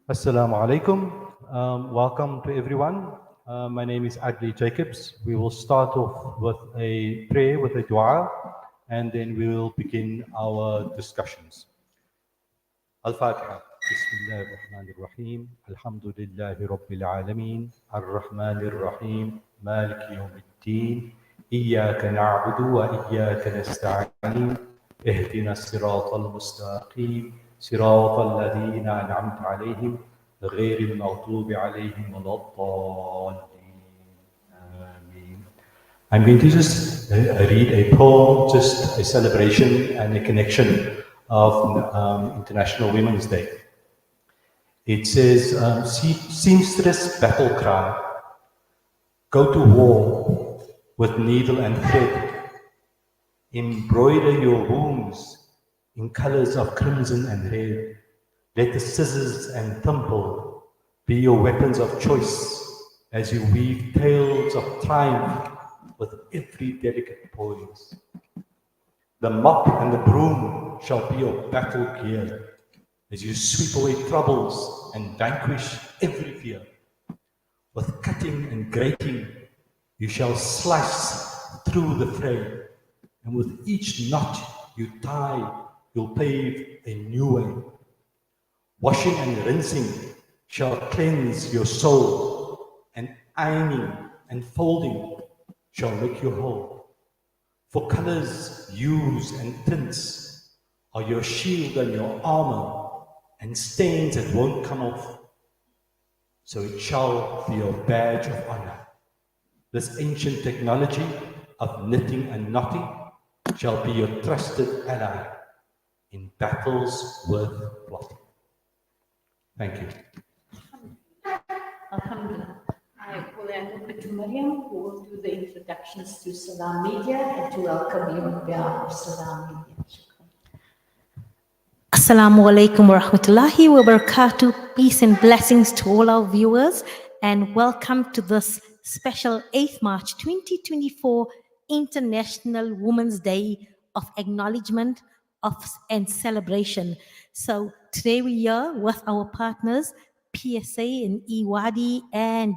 Assalamu alaikum. Welcome to everyone. My name is Adli Jacobs. We will start off with a prayer, with a dua, and then we will begin our discussions. Al-Fatiha. Bismillah ar-Rahman ar-Rahim. Alhamdulillahi Rabbil Alameen. Ar-Rahman ar-Rahim. Malik yawmiddin. Iyaka na'budu wa iyaka nasta'in. Ihdina as-sirata al-mustaqim. صراط الذين أنعمت عليهم غير المغضوب عليهم ولا الضالين آمين. I'm going to just read a poem, just a celebration and a connection of International Women's Day. It says, seamstress battle cry, go to war with needle and thread, embroider your wounds in colors of crimson and red. Let the scissors and thimble be your weapons of choice as you weave tales of triumph with every delicate poise. The mop and the broom shall be your battle gear as you sweep away troubles and vanquish every fear. With cutting and grating, you shall slice through the fray, and with each knot you tie, you'll pave a new way. Washing and rinsing shall cleanse your soul, and ironing and folding shall make you whole. For colors, hues, and tints are your shield and your armor, and stains that won't come off. So it shall be your badge of honor. This ancient technology of knitting and knotting shall be your trusted ally in battles worth plotting. Thank you. Alhamdulillah. I will hand over to Mariam, who will do the introductions to Salam Media and to welcome you on behalf of Salam Media. Assalamu alaikum wa rahmatullahi wa barakatuh. Peace and blessings to all our viewers, and welcome to this special 8th March 2024 International Women's Day of acknowledgement and celebration. So today we are with our partners PSA and E-WADI, and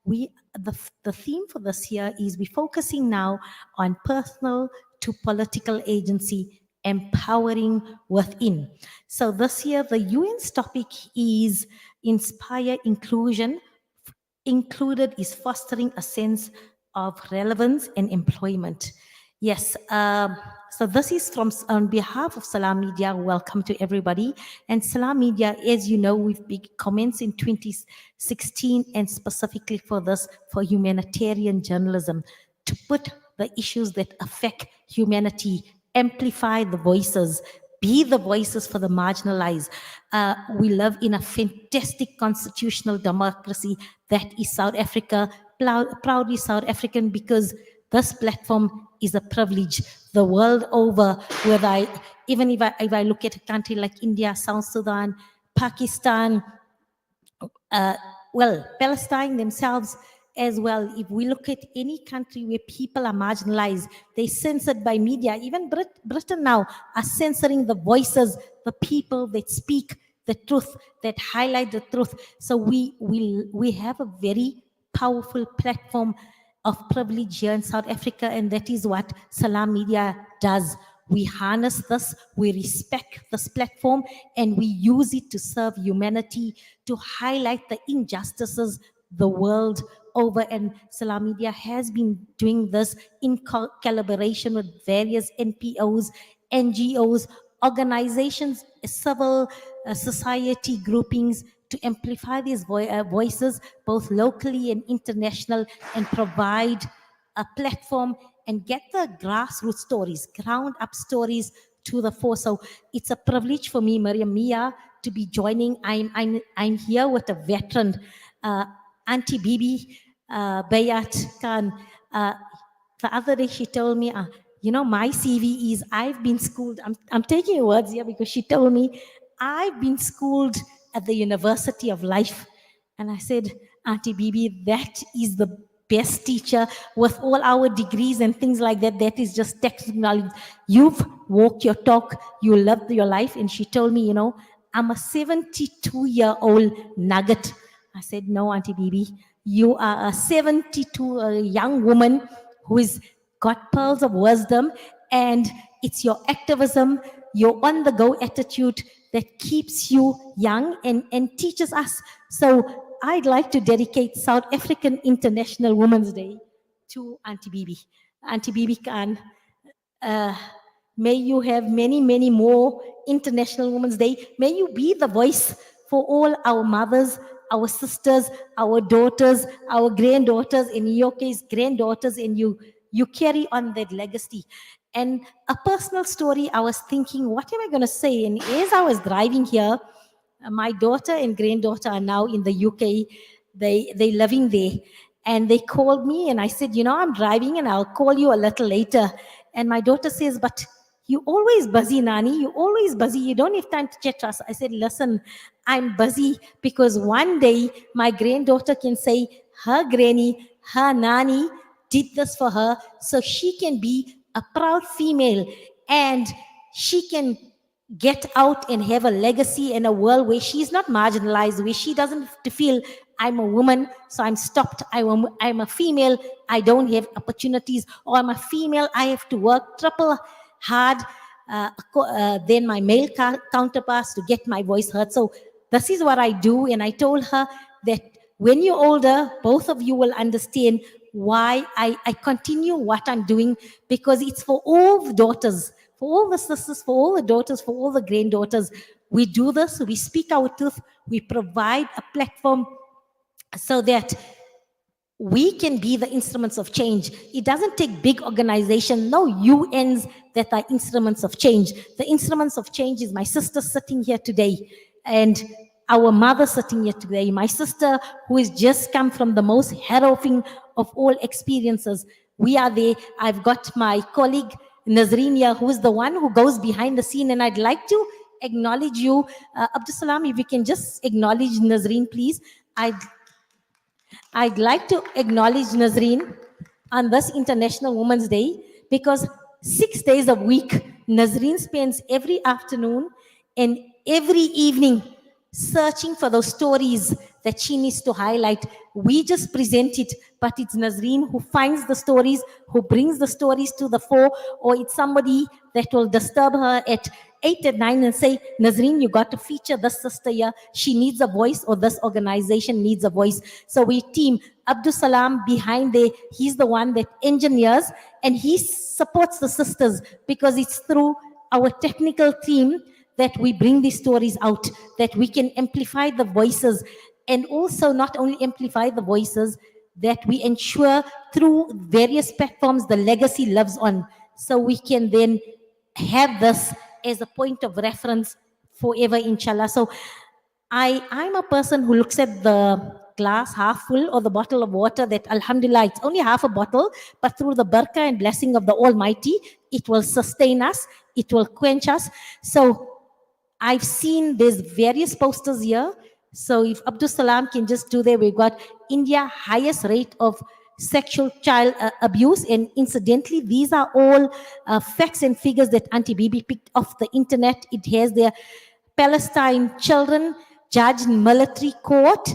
the theme for this year is we're focusing now on personal to political agency, empowering within. So this year the UN's topic is inspire inclusion. Included is fostering a sense of relevance and employment. Yes, so this is from on behalf of Salam Media. Welcome to everybody. And Salam Media, as you know, we've been commenced in 2016, and specifically for this, for humanitarian journalism, to put the issues that affect humanity, amplify the voices, be the voices for the marginalized. We live in a fantastic constitutional democracy that is South Africa, proudly South African, because this platform is a privilege the world over. Whether if I look at a country like India, South Sudan, Pakistan, Palestine themselves as well. If we look at any country where people are marginalized, they're censored by media. Even Britain now are censoring the voices, the people that speak the truth, that highlight the truth. So we have a very powerful platform of privilege here in South Africa, and that is what Salam Media does. We harness this, we respect this platform, and we use it to serve humanity, to highlight the injustices the world over. And Salam Media has been doing this in collaboration with various NPOs, NGOs, organizations, civil society groupings, to amplify these voices, both locally and international, and provide a platform and get the grassroots stories, ground up stories to the fore. So it's a privilege for me, Mariam Mia, to be joining. I'm here with a veteran, Auntie B, Bayat Khan. The other day she told me, my CV is I've been schooled. I'm taking your words here because she told me I've been schooled at the University of Life. And I said, Auntie Bibi, that is the best teacher with all our degrees and things like that. That is just textbook knowledge. You've walked your talk, you loved your life. And she told me, I'm a 72-year-old nugget. I said, no, Auntie Bibi, you are a 72 young woman who is got pearls of wisdom, and it's your activism, your on-the-go attitude that keeps you young and teaches us. So I'd like to dedicate South African International Women's Day to Auntie Bibi. Auntie Bibi Khan, may you have many, many more International Women's Day. May you be the voice for all our mothers, our sisters, our daughters, our granddaughters, in your case, granddaughters, and you carry on that legacy. And a personal story, I was thinking, what am I going to say? And as I was driving here, my daughter and granddaughter are now in the UK. They living there. And they called me and I said, I'm driving and I'll call you a little later. And my daughter says, but you always busy, Nani. You always busy. You don't have time to chat to us. I said, listen, I'm busy because one day my granddaughter can say her granny, her Nani did this for her, so she can be a proud female and she can get out and have a legacy in a world where she's not marginalized, where she doesn't have to feel I'm a woman, so I'm stopped. I'm a female, I don't have opportunities, or I'm a female, I have to work triple hard than my male counterparts to get my voice heard. So this is what I do, and I told her that when you're older, both of you will understand why I continue what I'm doing, because it's for all the daughters, for all the sisters, for all the daughters, for all the granddaughters. We do this, we speak our truth, we provide a platform so that we can be the instruments of change. It doesn't take big organization, no UNs that are instruments of change. The instruments of change is my sister sitting here today and our mother sitting here today, my sister who has just come from the most harrowing of all experiences. We are there. I've got my colleague Nazreen here, who is the one who goes behind the scene, and I'd like to acknowledge you. Abdul Salam, if you can just acknowledge Nazreen, please. I'd like to acknowledge Nazreen on this International Women's Day, because 6 days a week, Nazreen spends every afternoon and every evening searching for those stories that she needs to highlight. We just present it, but it's Nazreen who finds the stories, who brings the stories to the fore, or it's somebody that will disturb her at 8 at 9 and say, Nazreen, you got to feature this sister here. She needs a voice, or this organization needs a voice. So we team. Abdul Salam behind there, he's the one that engineers and he supports the sisters, because it's through our technical team that we bring these stories out, that we can amplify the voices, and also not only amplify the voices, that we ensure through various platforms the legacy lives on, so we can then have this as a point of reference forever, inshallah. So I'm a person who looks at the glass half full, or the bottle of water that, alhamdulillah, it's only half a bottle, but through the barakah and blessing of the Almighty, it will sustain us, it will quench us. So I've seen there's various posters here. So if Abdul Salam can just do there, we've got India highest rate of sexual child abuse. And incidentally, these are all facts and figures that Auntie Bibi picked off the internet. It has their Palestine children judged in military court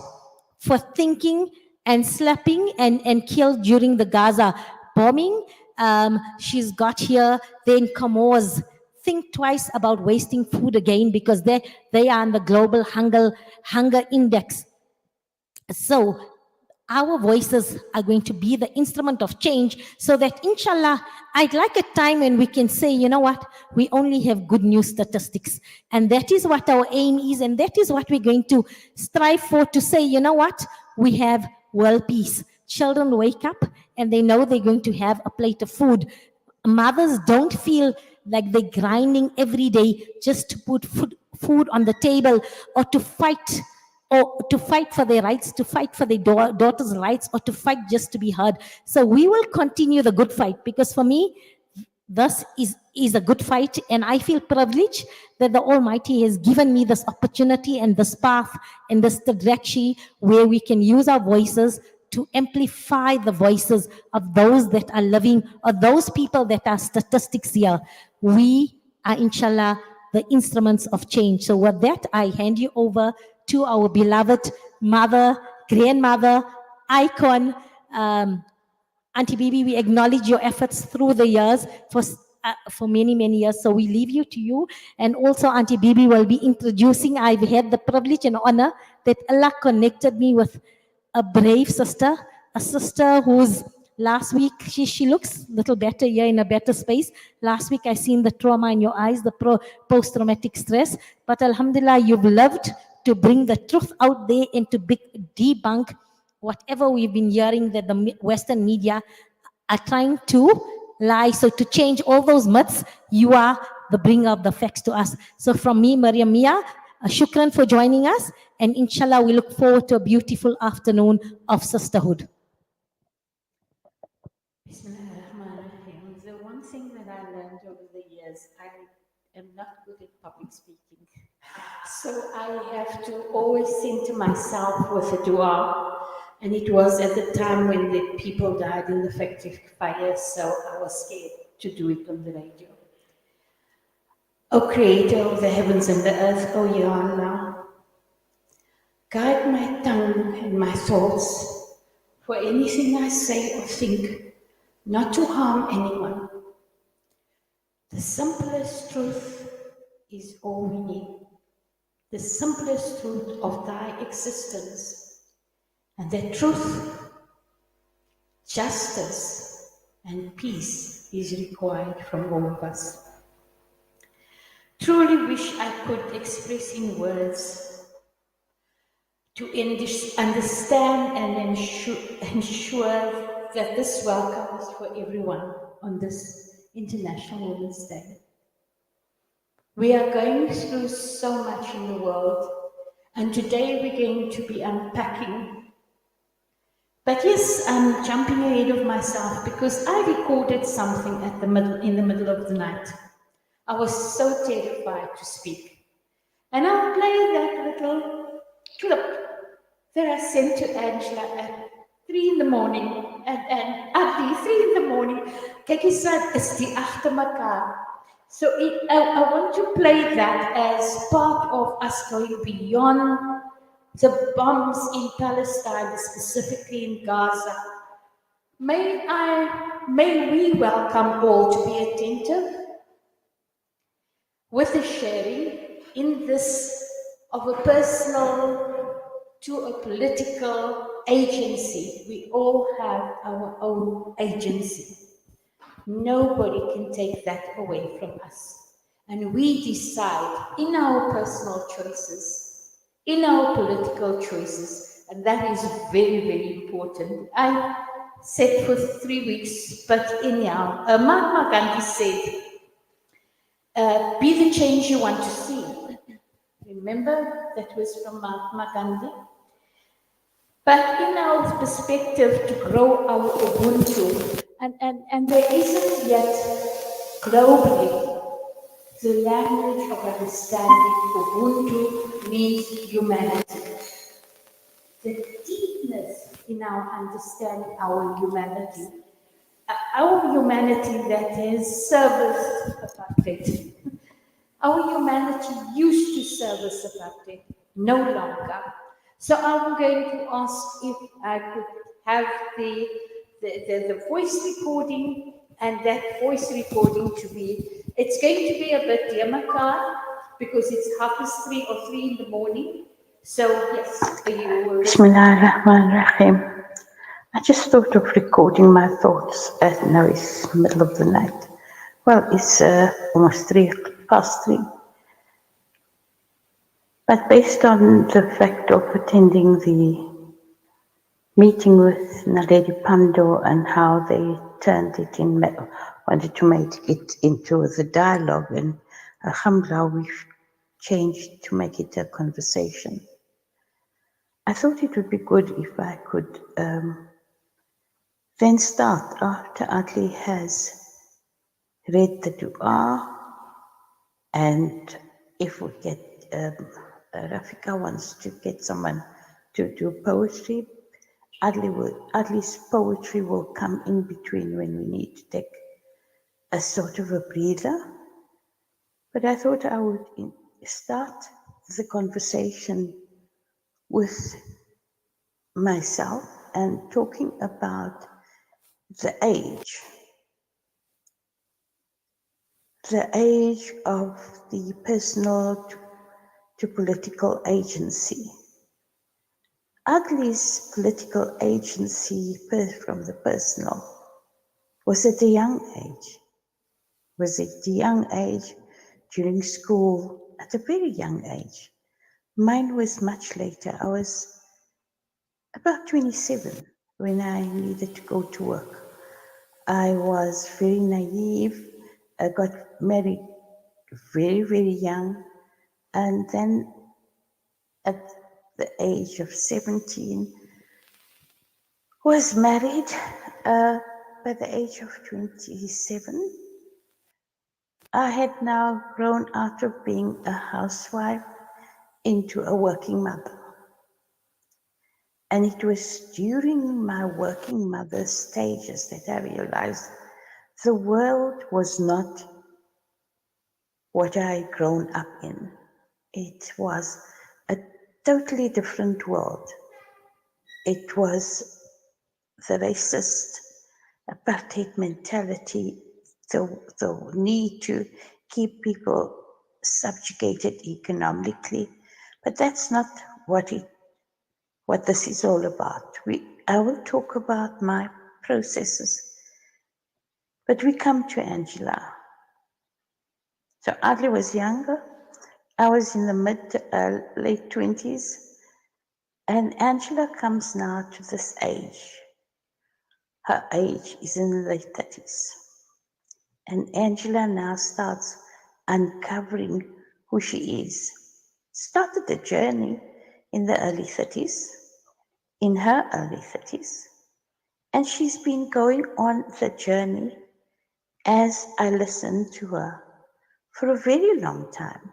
for thinking and slapping and killed during the Gaza bombing. She's got here, then Comores. Think twice about wasting food again, because they are on the global hunger index. So our voices are going to be the instrument of change, so that inshallah, I'd like a time when we can say, you know what, we only have good news statistics. And that is what our aim is, and that is what we're going to strive for, to say, you know what, we have world peace. Children wake up and they know they're going to have a plate of food. Mothers don't feel like they're grinding every day just to put food on the table, or to fight for their rights, to fight for their daughters' rights, or to fight just to be heard. So we will continue the good fight, because for me, this is a good fight, and I feel privileged that the Almighty has given me this opportunity and this path and this trajectory where we can use our voices to amplify the voices of those that are living, or those people that are statistics here. We are, inshallah, the instruments of change. So with that, I hand you over to our beloved mother, grandmother, icon, Auntie B, we acknowledge your efforts through the years for many, many years. So we leave you to you. And also Auntie B will be introducing, I've had the privilege and honor that Allah connected me with a brave sister, a sister who's last week, she looks a little better here in a better space. Last week I seen the trauma in your eyes, the post-traumatic stress. But Alhamdulillah, you've lived to bring the truth out there and to debunk whatever we've been hearing that the Western media are trying to lie. So to change all those myths, you are the bringer of the facts to us. So from me, Maryam Mia, shukran for joining us. And inshallah, we look forward to a beautiful afternoon of sisterhood. Bismillahirrahmanirrahim. The one thing that I learned over the years, I am not good at public speaking. So I have to always think to myself with a dua. And it was at the time when the people died in the factory fire, so I was scared to do it on the radio. O Creator of the heavens and the earth, O Ya Allah, guide my tongue and my thoughts for anything I say or think, not to harm anyone. The simplest truth is all we need. The simplest truth of thy existence. And that truth, justice, and peace is required from all of us. Truly wish I could express in words to understand and ensure that this welcome is for everyone on this International Women's Day. We are going through so much in the world, and today we're going to be unpacking. But yes, I'm jumping ahead of myself because I recorded something in the middle of the night. I was so terrified to speak. And I'll play that little clip that I sent to Angela at 3 in the morning. And at 3 in the morning, kyk jy sê, is die agter mekaar. So I want to play that as part of us going beyond the bombs in Palestine, specifically in Gaza. May we welcome all to be attentive with the sharing in this of a personal to a political agency. We all have our own agency. Nobody can take that away from us. And we decide in our personal choices, in our political choices, and that is very, very important. I said for 3 weeks, but anyhow, Mahatma Gandhi said, be the change you want to see. Remember, that was from Mahatma Gandhi. But in our perspective to grow our Ubuntu, and there isn't yet globally the language of understanding. Ubuntu means humanity. The deepness in our understanding our humanity that has serviced apartheid. Our humanity used to service apartheid, no longer. So I'm going to ask if I could have the voice recording, and that voice recording it's going to be a bit demakar because it's 3:30 or 3 in the morning. So yes, you. Bismillahirrahmanirrahim. I just thought of recording my thoughts. Now it's middle of the night. Well, it's almost 3:03. But based on the fact of attending the meeting with Naledi Pando and how they turned it wanted to make it into the dialogue, and alhamdulillah, we've changed to make it a conversation. I thought it would be good if I could then start after Atli has read the dua, and if we get Rafika wants to get someone to do poetry, Adli's poetry will come in between when we need to take a sort of a breather. But I thought I would start the conversation with myself and talking about the age of the personal to political agency. Ugly's political agency from the personal was at a young age. Was at a young age during school, at a very young age. Mine was much later. I was about 27 when I needed to go to work. I was very naive. I got married very, very young. And then at the age of 17, was married. By the age of 27, I had now grown out of being a housewife into a working mother. And it was during my working mother stages that I realized the world was not what I had grown up in. It was a totally different world. It was the racist apartheid mentality, the need to keep people subjugated economically. But that's not what this is all about. I will talk about my processes. But we come to Angela. So Adli was younger. I was in the late 20s. And Angela comes now to this age. Her age is in the late 30s. And Angela now starts uncovering who she is. Started the journey in the early 30s, in her early 30s. And she's been going on the journey as I listened to her for a very long time.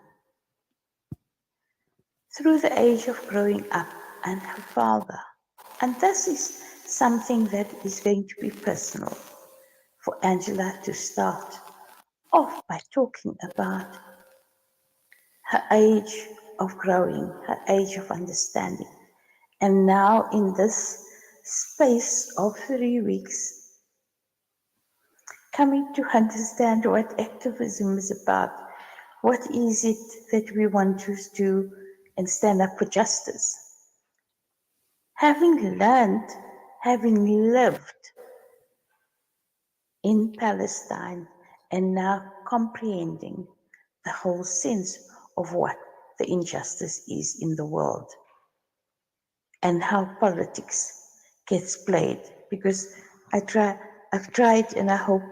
Through the age of growing up and her father. And this is something that is going to be personal for Angela to start off by talking about her age of growing, her age of understanding. And now in this space of 3 weeks, coming to understand what activism is about, what is it that we want to do and stand up for justice. Having learned, having lived in Palestine and now comprehending the whole sense of what the injustice is in the world and how politics gets played. Because I've tried and I hope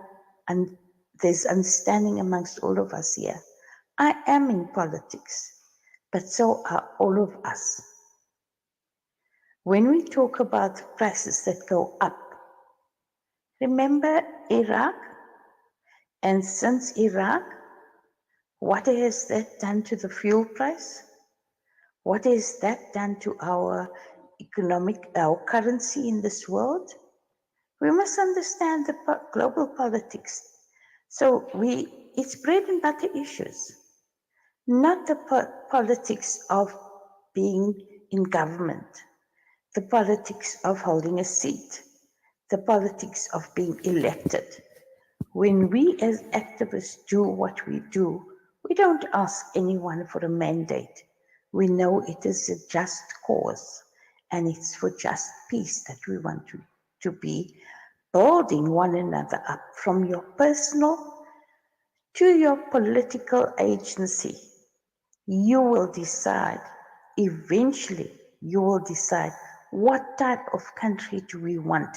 and there's understanding amongst all of us here. I am in politics, but so are all of us. When we talk about prices that go up, remember Iraq? And since Iraq, what has that done to the fuel price? What has that done to our our currency in this world? We must understand the global politics. So it's bread and butter issues, not the politics of being in government, the politics of holding a seat, the politics of being elected. When we as activists do what we do, we don't ask anyone for a mandate. We know it is a just cause and it's for just peace that we want to be building one another up from your personal to your political agency. You will decide, eventually you will decide what type of country do we want.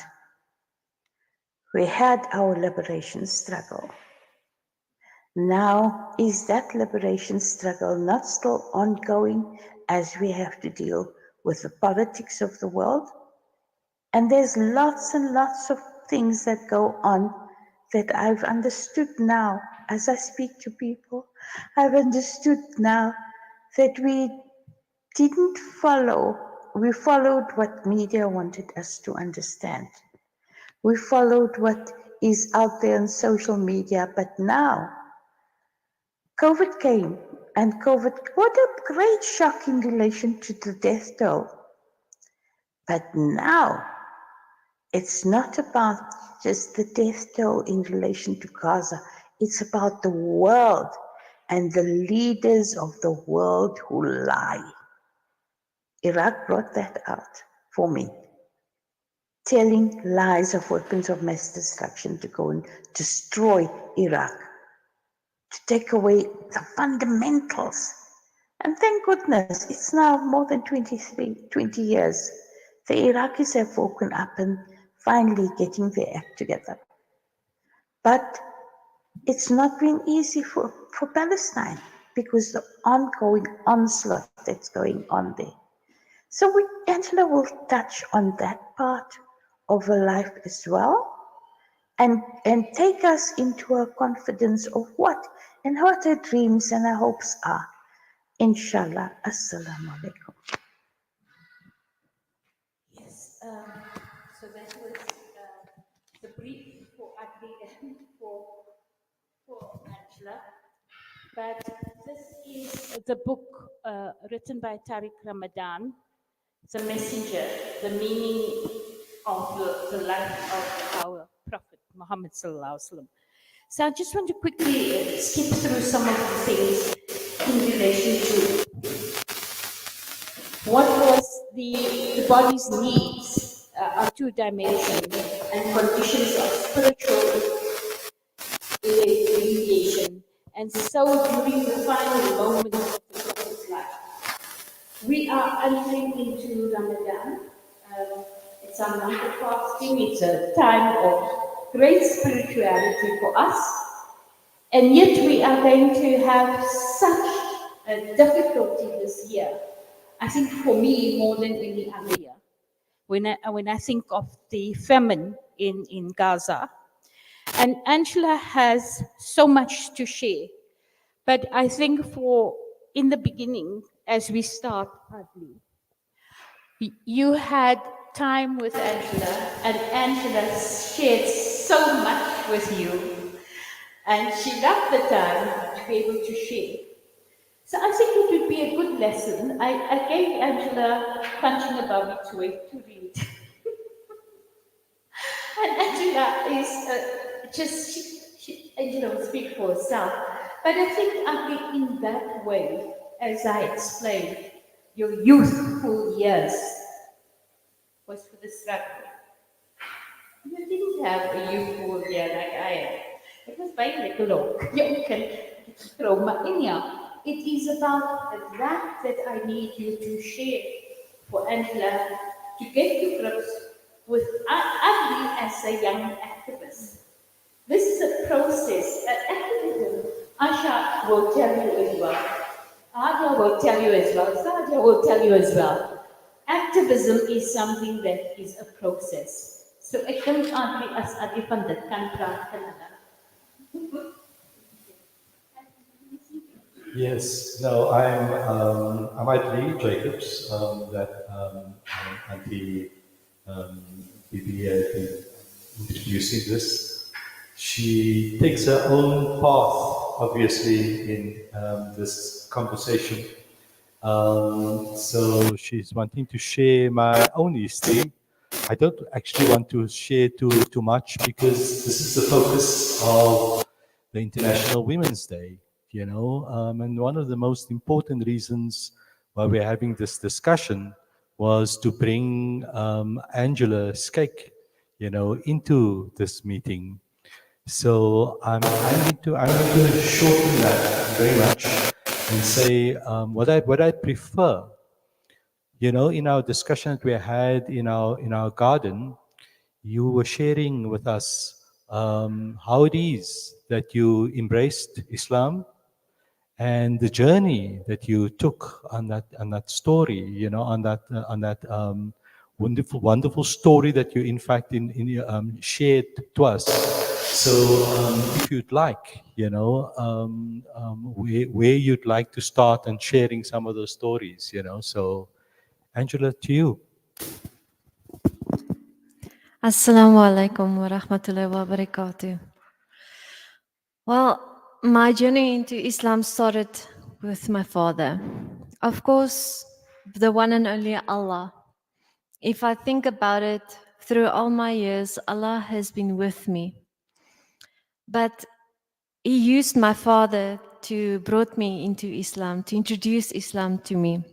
We had our liberation struggle. Now, is that liberation struggle not still ongoing as we have to deal with the politics of the world? And there's lots and lots of things that go on that I've understood now as I speak to people. I've understood now that we didn't follow, we followed what media wanted us to understand. We followed what is out there on social media, but now COVID came, and COVID, what a great shock in relation to the death toll. But now, it's not about just the death toll in relation to Gaza. It's about the world and the leaders of the world who lie. Iraq brought that out for me. Telling lies of weapons of mass destruction to go and destroy Iraq, to take away the fundamentals. And thank goodness, it's now more than 20 years. The Iraqis have woken up and finally getting their act together. But it's not been easy for Palestine because the ongoing onslaught that's going on there. So Angela will touch on that part of her life as well and take us into her confidence of what her dreams and her hopes are. Inshallah. Assalamu alaikum. Yes, so that was the brief for Adi and for Angela. But this is the book written by Tariq Ramadan, The Messenger, the meaning of the life of our Prophet Muhammad Sallallahu Alaihi Wasallam. So I just want to quickly skip through some of the things in relation to what was the body's needs are two dimensions and conditions of spiritual alleviation. And so during the final moment of the Prophet's life, we are entering into Ramadan. It's a month of fasting. It's a time of great spirituality for us. And yet we are going to have such a difficulty this year. I think for me, more than any other year. When I think of the famine in Gaza, and Angela has so much to share. But I think in the beginning, as we start, Adli, you had time with Angela, and Angela shared so much with you. And she loved the time to be able to share. So I think it would be a good lesson. I gave Angela Punching Above It to read. And Angela is Angela will speak for herself. But I think in that way, as I explained, your youthful years was for the struggle. You didn't have a youthful year like I am. It was by little. You can throw my in here. It is about that I need you to share for Angela to get to grips with Adli as a young activist. This is a process. Activism, Asha will tell you as well. Adia will tell you as well. Sadia will tell you as well. Activism is something that is a process. So ek dink Adli as Adli van dit kan praat Canada. Yes, no, I'm Auntie Jacobs, that Auntie B has been introducing this. She takes her own path, obviously, in this conversation. So she's wanting to share my own history. I don't actually want to share too much because this is the focus of the International Women's Day, and one of the most important reasons why we're having this discussion was to bring Angela Skaik, into this meeting. So I'm going to shorten that very much and say what I prefer. In our discussion that we had in our garden, you were sharing with us how it is that you embraced Islam and the journey that you took on that story, on that wonderful story that you in fact shared to us. So if you'd like, where you'd like to start and sharing some of those stories, So Angela, to you. Assalamu alaikum wa rahmatullahi wa barakatuh. Well, My journey into Islam started with my father. Of course, the one and only Allah. If I think about it, through all my years, Allah has been with me. But He used my father to brought me into Islam, to introduce Islam to me.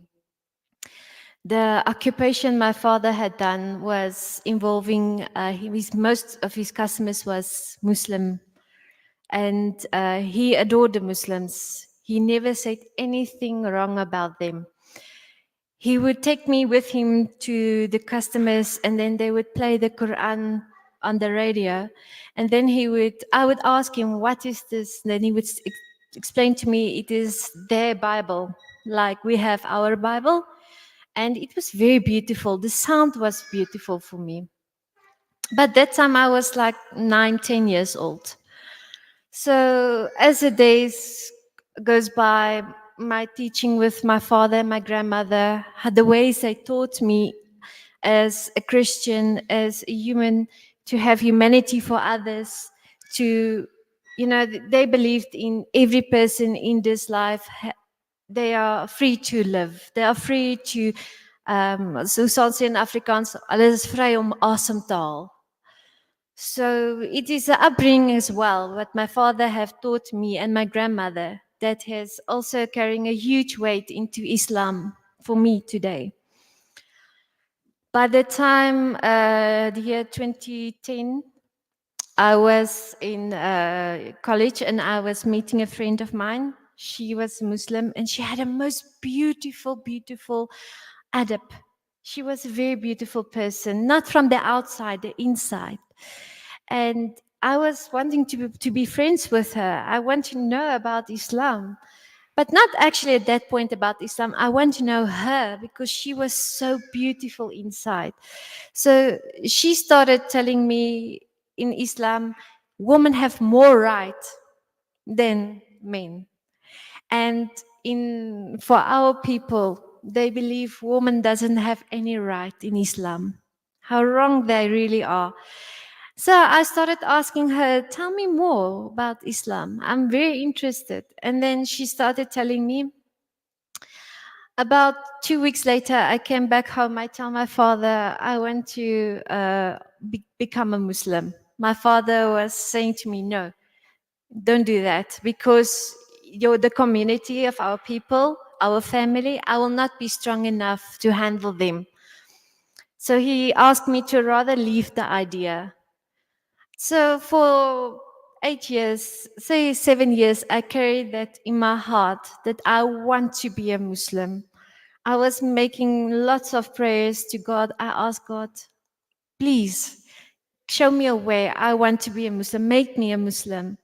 The occupation my father had done was involving, most of his customers was Muslim, and he adored the Muslims. He never said anything wrong about them. He would take me with him to the customers, and then they would play the Quran on the radio. And then I would ask him, what is this? And then he would explain to me, it is their Bible, like we have our Bible. And it was very beautiful. The sound was beautiful for me. But that time I was like 9, 10 years old. So as the days goes by, my teaching with my father and my grandmother, the ways they taught me as a Christian, as a human, to have humanity for others, they believed in every person in this life. They are free to live. They are free to, so sal sê in Afrikaans, hulle is vry om asem te haal. So it is the upbringing as well, what my father have taught me and my grandmother, that has also carrying a huge weight into Islam for me today. By the time the year 2010, I was in college and I was meeting a friend of mine. She was Muslim and she had a most beautiful, beautiful adab. She was a very beautiful person, not from the outside, the inside. And I was wanting to be friends with her. I want to know about Islam, but not actually at that point about Islam. I want to know her because she was so beautiful inside. So she started telling me in Islam, women have more right than men. And for our people, they believe woman doesn't have any right in Islam. How wrong they really are. So I started asking her, tell me more about Islam. I'm very interested. And then she started telling me. About 2 weeks later, I came back home. I tell my father I want to become a Muslim. My father was saying to me, no, don't do that because you're the community of our people, our family. I will not be strong enough to handle them. So he asked me to rather leave the idea. So for 8 years, say 7 years, I carried that in my heart that I want to be a Muslim. I was making lots of prayers to God. I asked God, please show me a way. I want to be a Muslim. Make me a Muslim.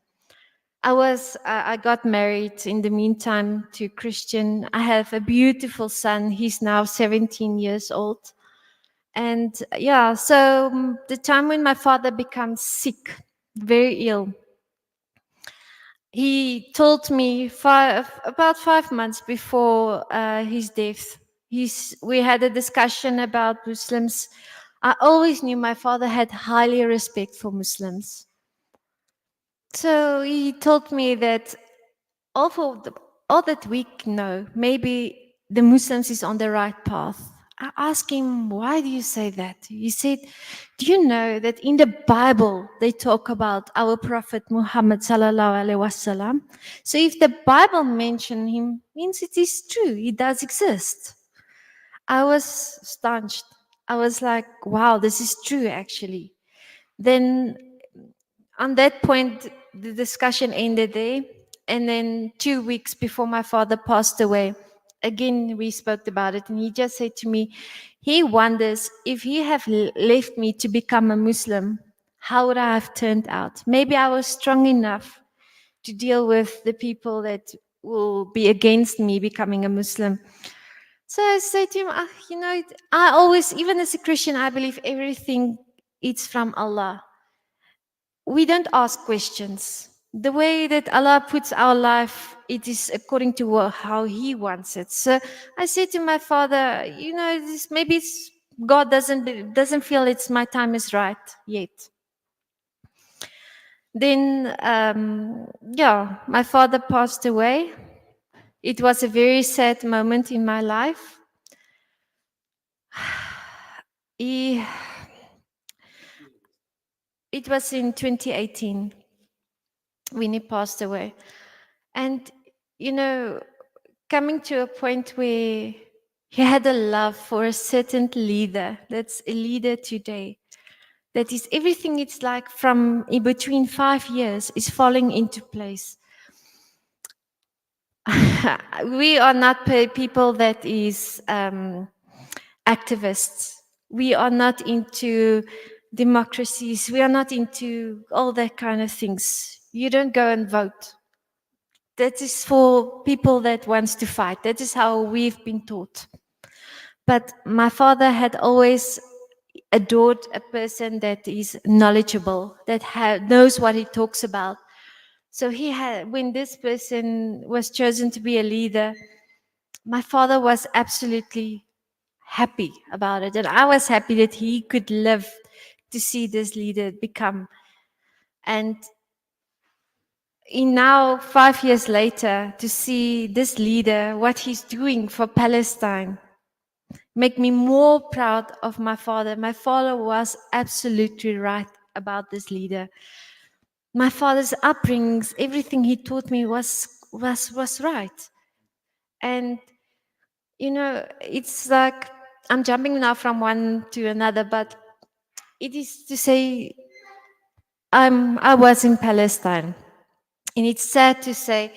I got married in the meantime to a Christian. I have a beautiful son. He's now 17 years old. And yeah, so the time when my father becomes sick, very ill, he told me about 5 months before his death, we had a discussion about Muslims. I always knew my father had highly respect for Muslims. So he told me that all that we know, maybe the Muslims is on the right path. I asked him, why do you say that? He said, do you know that in the Bible, they talk about our Prophet Muhammad sallallahu alaihi wasallam? So if the Bible mentioned him, means it is true. He does exist. I was astonished. I was like, wow, this is true actually. Then on that point, the discussion ended there. And then 2 weeks before my father passed away, again, we spoke about it. And he just said to me, he wonders if he have left me to become a Muslim, how would I have turned out? Maybe I was strong enough to deal with the people that will be against me becoming a Muslim. So I said to him, I always, even as a Christian, I believe everything is from Allah. We don't ask questions. The way that Allah puts our life, it is according to how He wants it. So I said to my father, maybe God doesn't feel my time is right yet. Then, yeah, my father passed away. It was a very sad moment in my life. It was in 2018 when he passed away. And, you know, coming to a point where he had a love for a certain leader, that's a leader today. That is everything, it's like from in between 5 years is falling into place. We are not people that is activists. We are not into democracies. We are not into all that kind of things. You don't go and vote. That is for people that wants to fight. That is how we've been taught. But my father had always adored a person that is knowledgeable, that knows what he talks about. So he had, when this person was chosen to be a leader, my father was absolutely happy about it. And I was happy that he could live to see this leader become. And in now 5 years later, to see this leader, what he's doing for Palestine, make me more proud of my father. My father was absolutely right about this leader. My father's upbringings, everything he taught me was right. And you know, it's like I'm jumping now from one to another, but it is to say I was in Palestine, and it's sad to say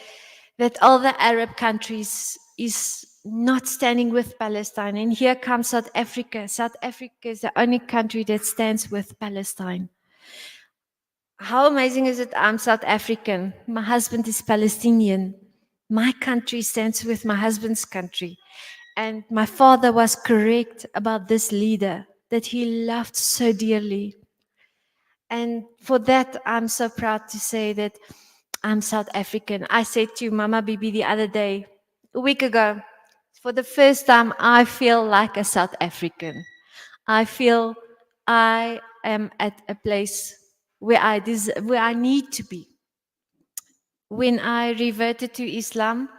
that all the Arab countries is not standing with Palestine, and here comes South Africa. South Africa is the only country that stands with Palestine. How amazing is it? I'm South African. My husband is Palestinian. My country stands with my husband's country. And my father was correct about this leader that he loved so dearly. And for that, I'm so proud to say that I'm South African. I said to Mama Bibi the other day, a week ago, for the first time, I feel like a South African. I feel I am at a place where I need to be. When I reverted to Islam,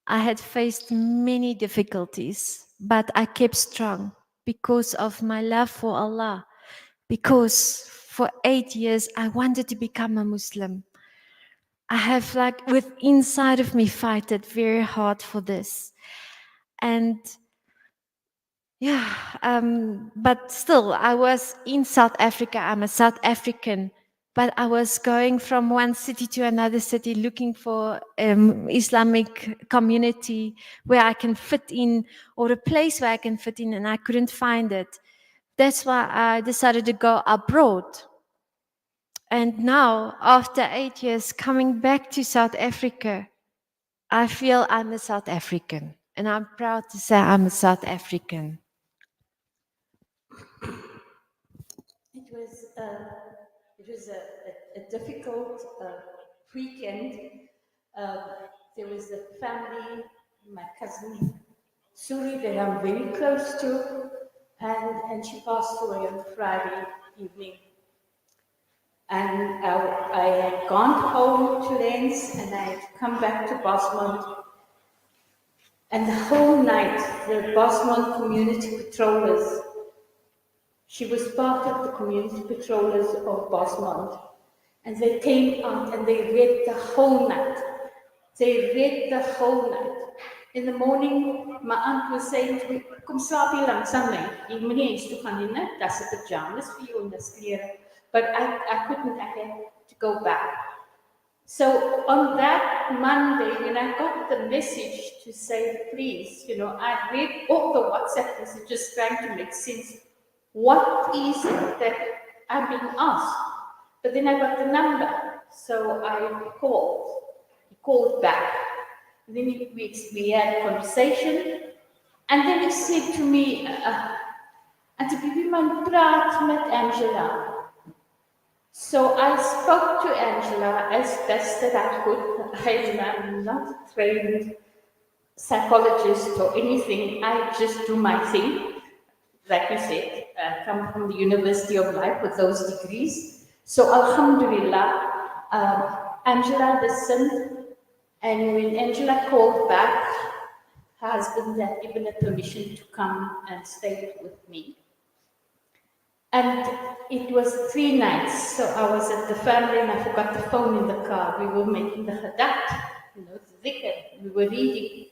I had faced many difficulties, but I kept strong because of my love for Allah. Because for 8 years, I wanted to become a Muslim. I have with inside of me fighted very hard for this. And yeah, but still, I was in South Africa. I'm a South African, but I was going from one city to another city looking for Islamic community where I can fit in, or a place where I can fit in, and I couldn't find it. That's why I decided to go abroad. And now, after 8 years, coming back to South Africa, I feel I'm a South African, and I'm proud to say I'm a South African. It was a difficult weekend. There was a family, my cousin Suri, that I'm very close to, and she passed away on Friday evening. And I had gone home to Lens, and I had come back to Bosmont. And the whole night, the Bosmont community patrollers, she was part of the community patrollers of Bosmont, and they came out and they read the whole night. They read the whole night. In the morning, my aunt was saying to me, "Kom slaap hier langs aan my. Jy moet nie eens toe gaan nie, né? Daar's 'n pajamas vir jou en dis klere." But I couldn't, I had to go back. So on that Monday, when I got the message to say, please, I read all the WhatsApp messages trying to make sense. What is it that I'm being asked? But then I got the number, so I called. He called back. Then we had a conversation, and then he said to me, Auntie B, man praat met Angela. So I spoke to Angela as best that I could. I'm not a trained psychologist or anything. I just do my thing. Like you said, come from the University of Life with those degrees. So Alhamdulillah, Angela listened, and when Angela called back, her husband had given her permission to come and stay with me. And it was 3 nights, so I was at the family and I forgot the phone in the car. We were making the hadat, the dhikr, we were reading.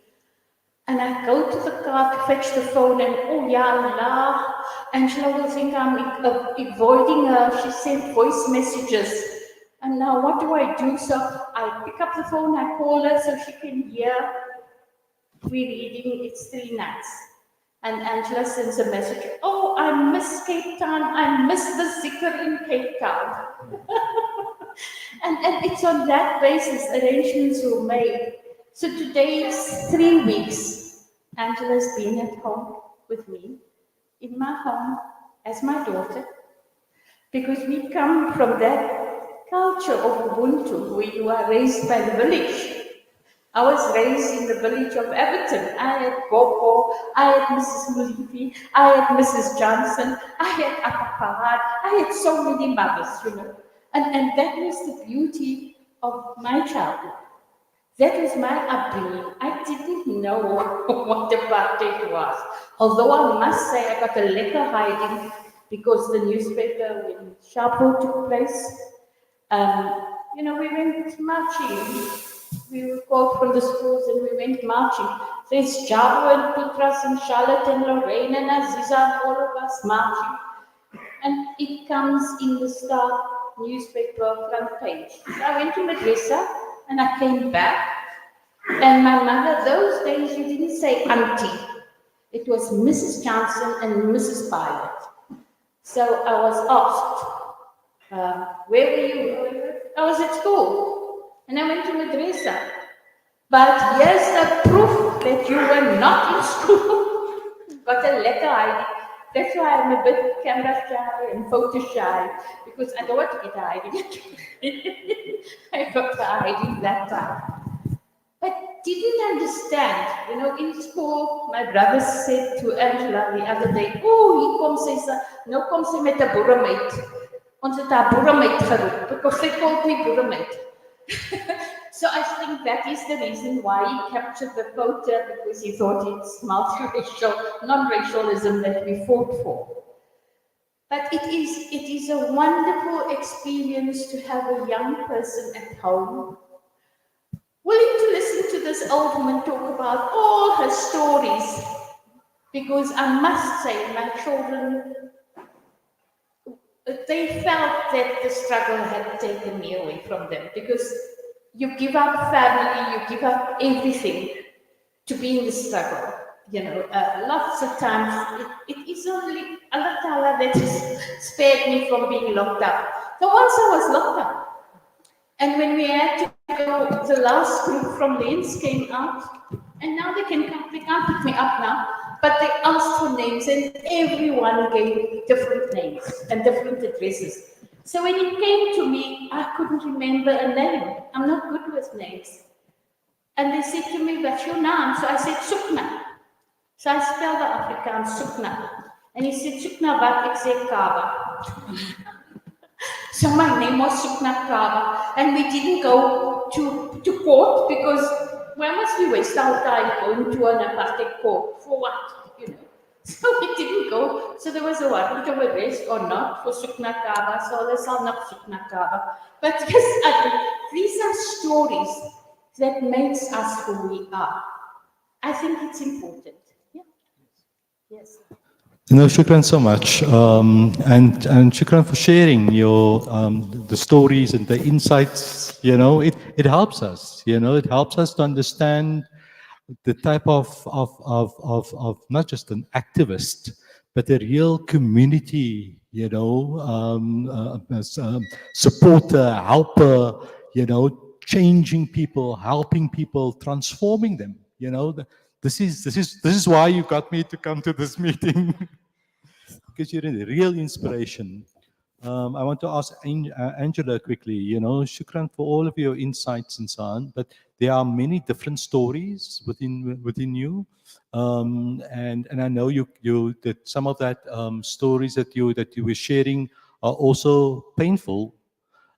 And I go to the car to fetch the phone and, oh ya Allah, Angela will think I'm avoiding her. She sent voice messages. And now what do I do? So I pick up the phone, I call her so she can hear. We're reading, it's 3 nights. And Angela sends a message, oh, I miss Cape Town. I miss the zikr in Cape Town. and it's on that basis arrangements were made. So today it's 3 weeks. Angela's been at home with me, in my home, as my daughter, because we come from that culture of Ubuntu, where you are raised by the village. I was raised in the village of Everton. I had Gogo, I had Mrs. Mulipi, I had Mrs. Johnson, I had Akapahad, I had so many mothers, And that was the beauty of my childhood. That was my upbringing. I didn't know what apartheid was. Although I must say I got a lekker hiding because the newspaper, when Sharpo took place, we went marching. We were called from the schools and we went marching. So it's Jabo and Putras and Charlotte and Lorraine and Aziza and all of us marching. And it comes in the Star newspaper front page. So I went to Madrasa and I came back. And my mother, those days you didn't say auntie. It was Mrs. Johnson and Mrs. Pilot. So I was asked, where were you? I was at school. And I went to Madrasa. But here's the proof that you were not in school. Got a letter ID. That's why I'm a bit camera shy and photo shy, because I don't want to get a ID. I got the ID that time. But didn't understand. In school, my brother said to Angela the other day, oh, hier kom sy sa, nou kom sy met 'n boeremeid. Ons het haar boeremeid geroep, because they called me boeremeid. So I think that is the reason why he captured the quota, because he thought it's multiracial, non-racialism that we fought for. But it is a wonderful experience to have a young person at home, willing to listen to this old woman talk about all her stories, because I must say my children, they felt that the struggle had taken me away from them, because you give up family, you give up everything to be in the struggle. Lots of times it is only Allah Ta'ala that has spared me from being locked up. So once I was locked up, and when we had to go, the last group from Lens came out, and now they can't pick me up now, but they asked for names, and everyone gave different names and different addresses. So when it came to me, I couldn't remember a name. I'm not good with names. And they said to me, what's your name? So I said, Sukna. So I spelled the Afrikaans, Sukna. And he said, Sukna wat? Ek sê Kaba. So my name was Sukna Kaba. And we didn't go to court, because why must we waste our time going to an apartheid court? For what? So we didn't go. So there was a warrant of arrest or not for Sukna Kaba. So let's not Sukna Kaba. But yes, these are stories that makes us who we are. I think it's important. Yeah. Yes. Shukran so much, and shukran for sharing your the stories and the insights. It helps us. It helps us to understand the type of not just an activist, but a real community. Supporter, helper. Changing people, helping people, transforming them. This is why you got me to come to this meeting, because you're a real inspiration. I want to ask Angela quickly, shukran for all of your insights and so on, but there are many different stories within you. And I know you that some of that stories that you were sharing are also painful.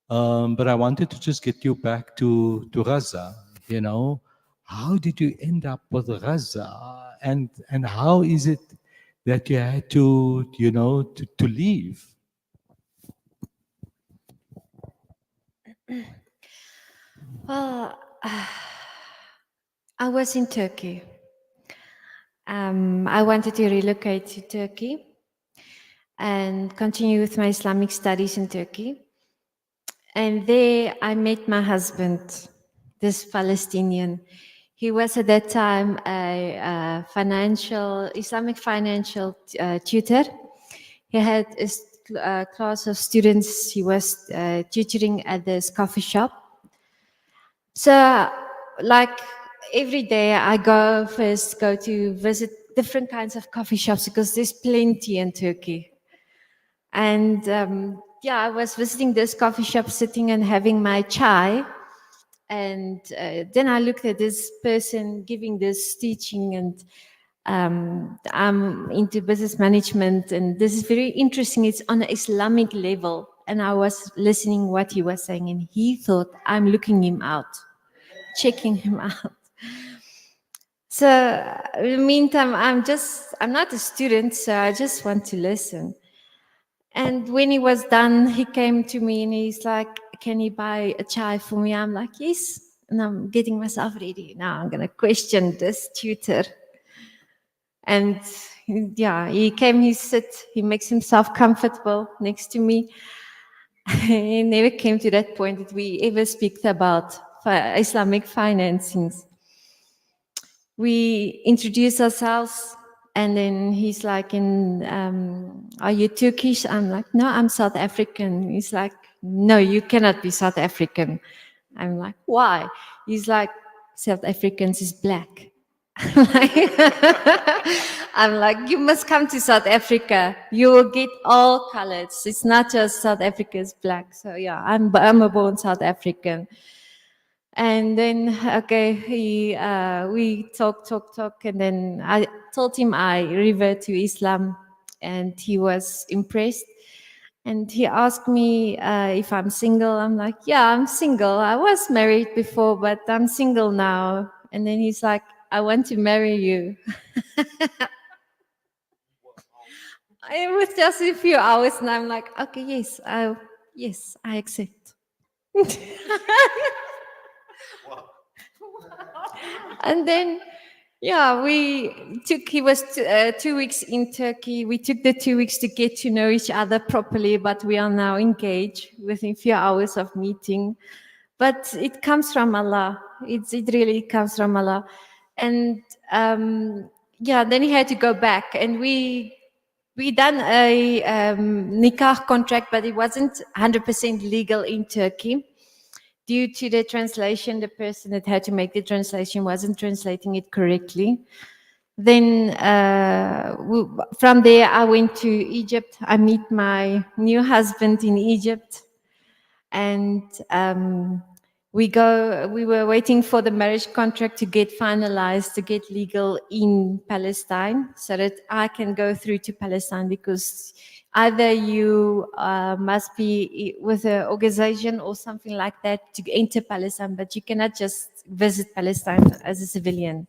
But I wanted to just get you back to Gaza. You know, how did you end up with Gaza, and how is it that you had to, you know, to leave? Well, I was in Turkey. I wanted to relocate to Turkey and continue with my Islamic studies in Turkey. And there I met my husband, this Palestinian. He was at that time a Islamic financial tutor. He had a class of students. He was tutoring at this coffee shop. So, like every day, I go to visit different kinds of coffee shops because there's plenty in Turkey. And yeah, I was visiting this coffee shop, sitting and having my chai. And then I looked at this person giving this teaching, and I'm into business management, and this is very interesting. It's on an Islamic level, and I was listening what he was saying, and he thought I'm looking him out, checking him out. So in the meantime, I'm not a student, so I just want to listen. And when he was done, he came to me and he's like, "Can you buy a chai for me?" I'm like, "Yes." And I'm getting myself ready. Now I'm going to question this tutor. And yeah, he came, he makes himself comfortable next to me. He never came to that point that we ever speak about Islamic financings. We introduce ourselves, and then he's like, "Are you Turkish?" I'm like, "No, I'm South African." He's like, "No, you cannot be South African." I'm like, "Why?" He's like, "South Africans is black." I'm like, "You must come to South Africa. You will get all colors. It's not just South Africa is black." So yeah, I'm a born South African. And then, okay, we talk, and then I told him I revert to Islam, and he was impressed. And he asked me if I'm single. I'm like, "Yeah, I'm single. I was married before, but I'm single now." And then he's like, "I want to marry you." It was just a few hours, and I'm like, "Okay, yes, I accept." And then, yeah, he was 2 weeks in Turkey. We took the 2 weeks to get to know each other properly, but we are now engaged within a few hours of meeting. But it comes from Allah. It really comes from Allah. And yeah, then he had to go back, and we done a nikah contract, but it wasn't 100% legal in Turkey. Due to the translation, the person that had to make the translation wasn't translating it correctly. Then from there, I went to Egypt. I met my new husband in Egypt. And we were waiting for the marriage contract to get finalized, to get legal in Palestine, so that I can go through to Palestine, because either you must be with an organization or something like that to enter Palestine, but you cannot just visit Palestine as a civilian.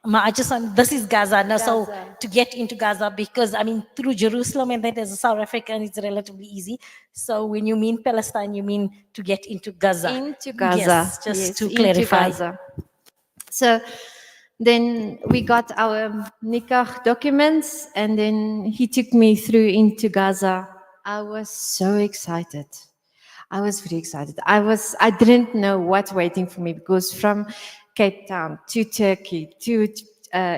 I just want, this is Gaza now, so to get into Gaza, because I mean, through Jerusalem and then as a South African, it's relatively easy. So when you mean Palestine, you mean to get into Gaza. Into Gaza. Yes, just Yes, to into clarify. Gaza. So then we got our nikah documents, and then he took me through into Gaza. I was so excited. I was very excited. I didn't know what's waiting for me, because from Cape Town to Turkey to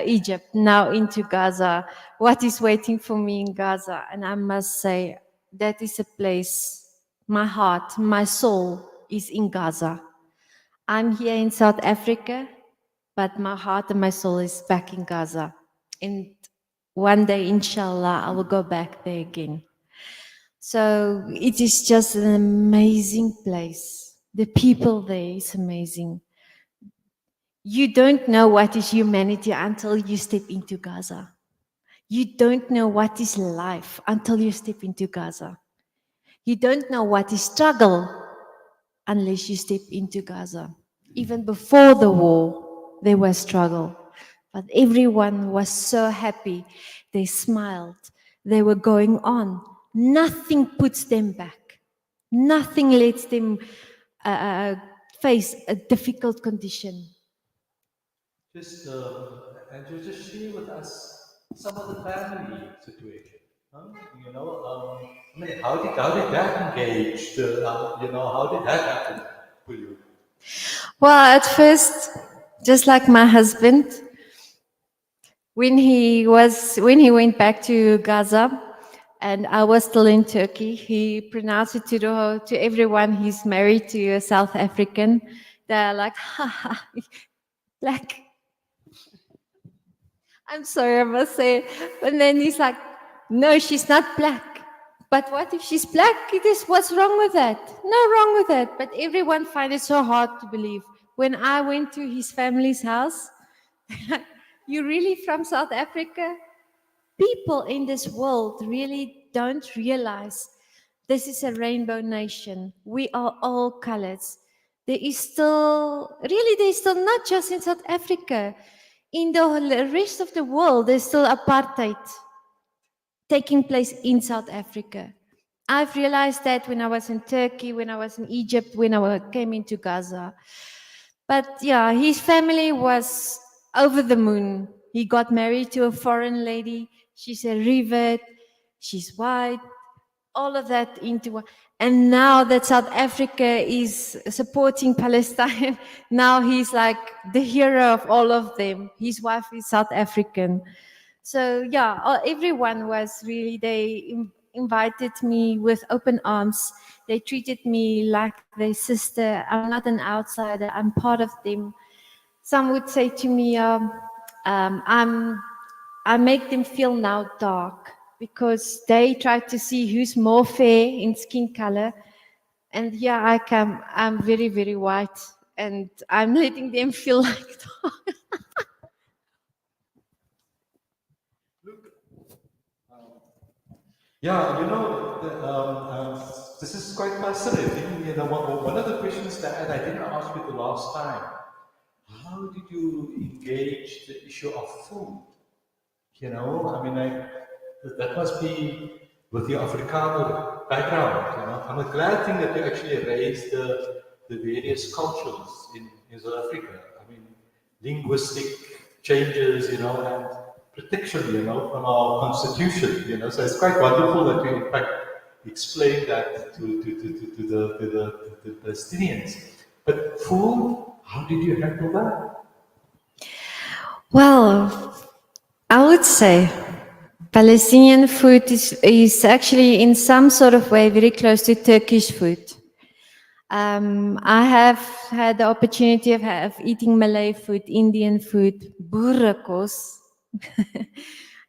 Egypt, now into Gaza, what is waiting for me in Gaza? And I must say, that is a place, my heart, my soul is in Gaza. I'm here in South Africa, but my heart and my soul is back in Gaza. And one day, inshallah, I will go back there again. So it is just an amazing place. The people there is amazing. You don't know what is humanity until you step into Gaza. You don't know what is life until you step into Gaza. You don't know what is struggle unless you step into Gaza. Even before the war, there was struggle. But everyone was so happy. They smiled. They were going on. Nothing puts them back. Nothing lets them face a difficult condition. Just, and just share with us some of the family situation. You know, I mean, how did that engage? How did that happen for you? Well, at first, just like my husband, when he went back to Gaza, and I was still in Turkey, he pronounced it to everyone he's married to a South African. They're like, ha ha, black. I'm sorry, I must say. And then he's like, no, she's not black. But what if she's black? What's wrong with that? No wrong with that. But everyone finds it so hard to believe. When I went to his family's house, you really from South Africa? People in this world really don't realize this is a rainbow nation. We are all colors. There's still not just in South Africa. In the rest of the world, there's still apartheid taking place in South Africa. I've realized that when I was in Turkey, when I was in Egypt, when I came into Gaza. But yeah, his family was over the moon. He got married to a foreign lady. She's a revert. She's white. All of that into one. And now that South Africa is supporting Palestine, now he's like the hero of all of them. His wife is South African. So yeah, everyone was really, they invited me with open arms. They treated me like their sister. I'm not an outsider. I'm part of them. Some would say to me, I make them feel now dark because they try to see who's more fair in skin color. And here I come, I'm very, very white. And I'm letting them feel like dark. Yeah, this is quite fascinating. One of the questions that I didn't ask you the last time, how did you engage the issue of food? I mean, that must be with your Afrikaner background. I'm glad thing that you actually raised the various cultures in South Africa. I mean, linguistic changes, and protection, from our constitution, So it's quite wonderful that you, in fact, explained that to the Palestinians. But food, how did you handle that? Well, I would say Palestinian food is actually in some sort of way very close to Turkish food. I have had the opportunity of eating Malay food, Indian food, boerenkos,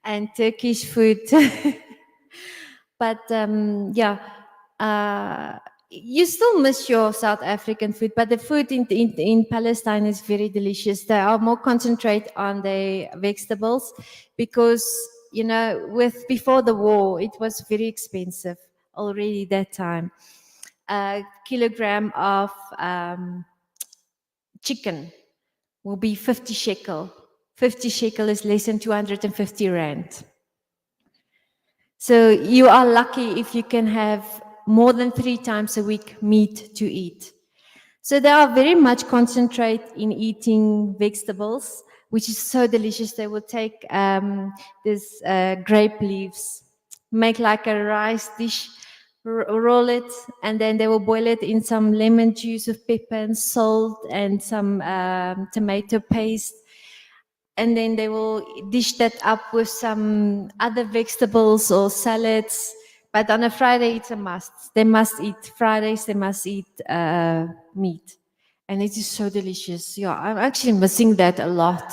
and Turkish food. But you still miss your South African food, but the food in Palestine is very delicious. They are more concentrate on the vegetables because, before the war, it was very expensive already that time. A kilogram of chicken will be 50 shekel. 50 shekel is less than 250 rand. So you are lucky if you can have more than 3 times a week meat to eat. So they are very much concentrate in eating vegetables, which is so delicious. They will take this grape leaves, make like a rice dish, roll it, and then they will boil it in some lemon juice with pepper and salt and some tomato paste. And then they will dish that up with some other vegetables or salads. But on a Friday, it's a must. They must eat Fridays. They must eat meat, and it is so delicious. Yeah, I'm actually missing that a lot.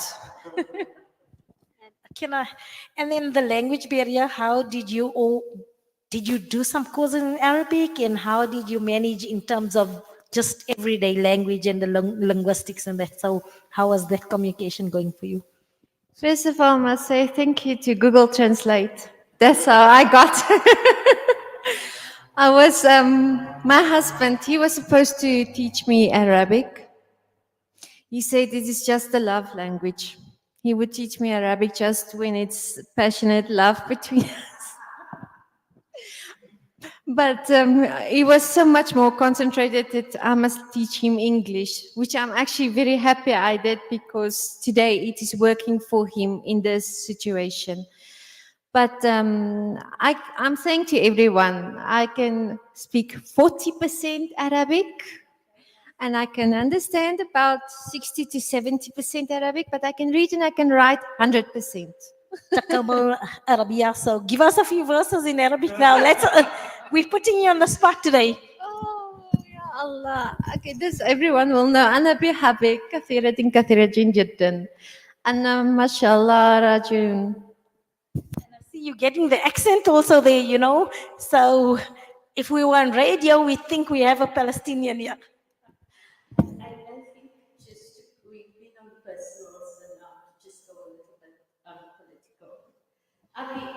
And then the language barrier, how did you do some courses in Arabic, and how did you manage in terms of just everyday language and the linguistics and that? So how was that communication going for you? First of all, I must say thank you to Google Translate. That's how I got. I was, my husband, he was supposed to teach me Arabic. He said it is just a love language. He would teach me Arabic just when it's passionate love between us. But he was so much more concentrated that I must teach him English, which I'm actually very happy I did because today it is working for him in this situation. But I'm saying to everyone, I can speak 40% Arabic and I can understand about 60 to 70% Arabic, but I can read and I can write 100%. Takabul Arabia. So give us a few verses in Arabic now. We're putting you on the spot today. Oh, ya Allah. Okay, this everyone will know. أنا بحبك كثيرة كثيرة جدا. أنا ما شاء الله رجل. I see you getting the accent also there, you know. So if we were on radio, we think we have a Palestinian here. I think we've been on personals and now just go a little bit political. Adi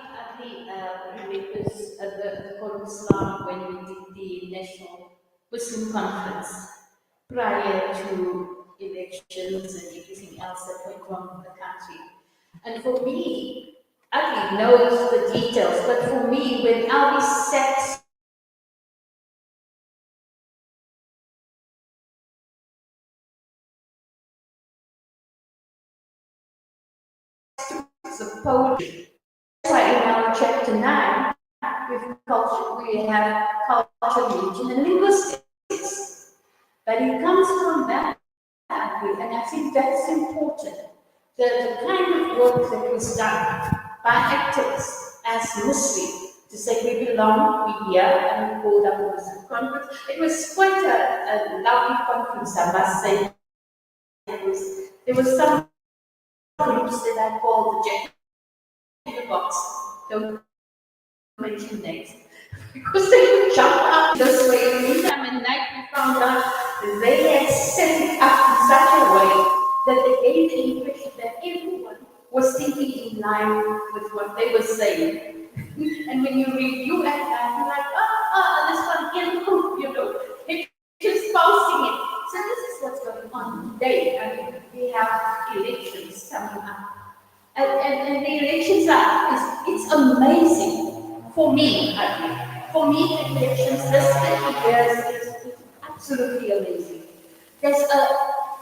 remembers the Quran Islam when we did the National Muslim Conference prior to elections and everything else that went wrong in the country. And for me, Adi knows the details, but for me, when Ali sat the poetry. That's why in our chapter 9, we have culture, religion, and linguistics. But it comes from that, and I think that's important. The kind of work that was done by activists as Muslims to say we belong, we here, and we called up a Muslim conference. It was quite a lovely conference, I must say. There was some groups that I called the Jack box. Don't mention names. Because they would jump up this way. And meantime at night we found out that they had set it up in such a way that they gave the impression that everyone was thinking in line with what they were saying. And when you review at night, you're like, this one, it's just posting it. So this is what's going on today. I mean, we have elections coming up. And the elections it's amazing for me, I think. For me, the elections this 30 years is absolutely amazing. There's a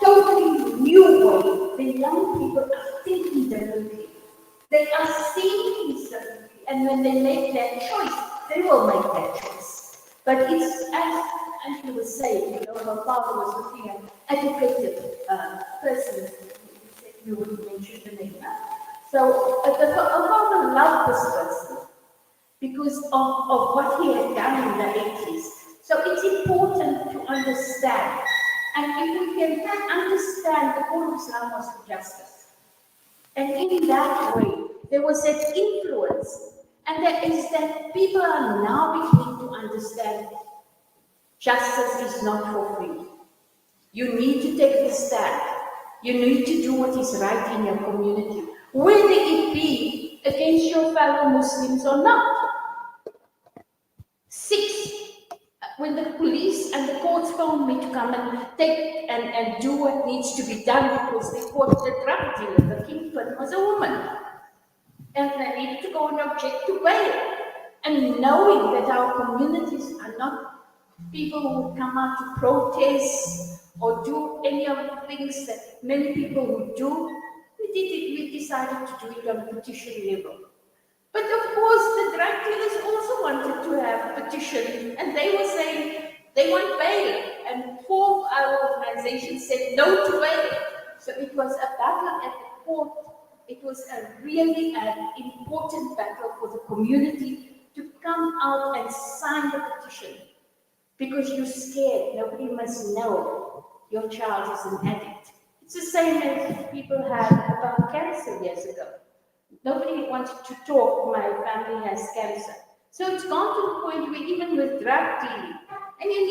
totally new way. The young people are thinking differently. They are seeing things differently. And when they make their choice, they will make their choice. But it's as Angela was saying, her father was looking at educated person. You wouldn't mention the name. So her father loved this person because of what he had done in the 80s. So it's important to understand. And if we can understand the whole of Islam was for justice. And in that way, there was that influence. And that is that people are now beginning to understand justice is not for free. You need to take the stand. You need to do what is right in your community, whether it be against your fellow Muslims or not. 6, when the police and the courts found me to come and take and do what needs to be done because they caught the drug dealer, the kingpin was a woman. And I needed to go and object to bail. And knowing that our communities are not people who would come out to protest or do any of the things that many people would do, we decided to do it on a petition level. But of course, the drug dealers also wanted to have a petition, and they were saying they want bail, and 4 of our organizations said no to bail. So it was a battle at the court. It was a really an important battle for the community to come out and sign the petition. Because you're scared, nobody must know your child is an addict. It's the same as people had about cancer years ago. Nobody wanted to talk, my family has cancer. So it's gone to the point where even with drug dealing, and you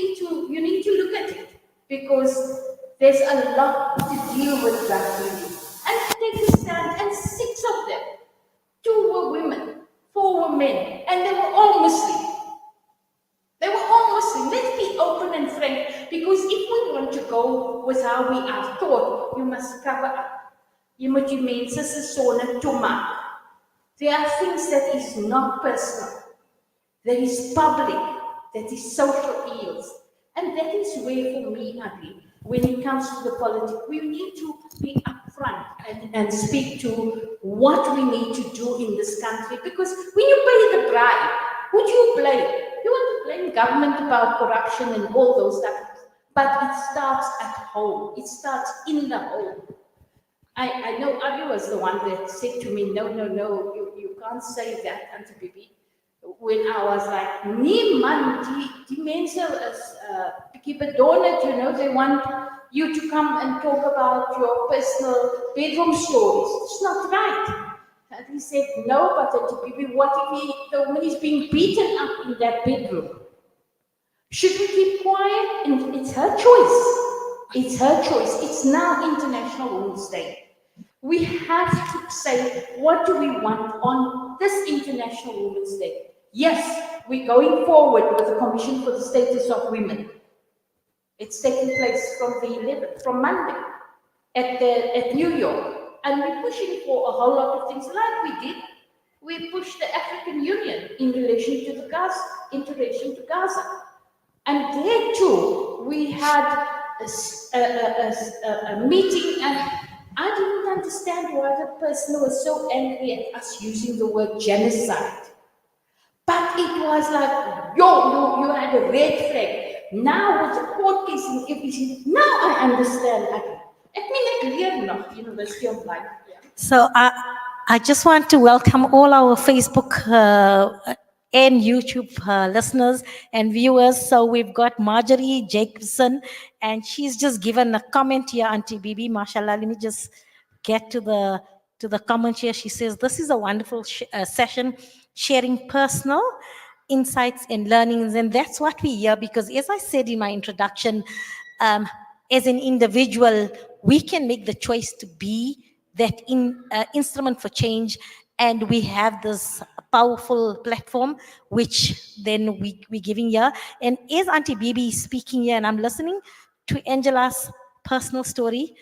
need to look at it because there's a lot to deal with drug dealing. And take a stand, and 6 of them, 2 were women, 4 were men, and they were all Muslim. They go with how we are taught. You must cover up. You must remain sona to mark. There are things that is not personal, that is public, that is social ills. And that is where, for me, Adi, when it comes to the politics, we need to be upfront and speak to what we need to do in this country. Because when you pay the bribe, who do you blame? You want to blame government about corruption and all those stuff. But it starts at home. It starts in the home. I know Adi was the one that said to me, no, you can't say that, Auntie B. When I was like, nee man, die mense is bietjie bedonderd, you know, they want you to come and talk about your personal bedroom stories. It's not right. And he said, no, but Auntie B, what if the woman is being beaten up in that bedroom? Should we keep quiet? And it's her choice. It's her choice. It's now International Women's Day. We have to say, what do we want on this International Women's Day? Yes, we're going forward with the Commission for the Status of Women. It's taking place from the 11th, from Monday, at New York. And we're pushing for a whole lot of things like we did. We pushed the African Union in relation to Gaza. And there too, we had a meeting, and I didn't understand why the person was so angry at us using the word genocide. But it was like, you had a red flag. Now with the court case and everything, now I understand. I leer nog, University of Life. Yeah. So I just want to welcome all our Facebook and YouTube listeners and viewers. So we've got Marjorie Jacobson, and she's just given a comment here, Auntie Bibi, mashallah. Let me just get to the comment here. She says, this is a wonderful session, sharing personal insights and learnings. And that's what we hear, because as I said in my introduction, as an individual, we can make the choice to be that instrument for change, and we have this powerful platform which then we're giving here. And as Auntie Bibi is speaking here, and I'm listening to Angela's personal story,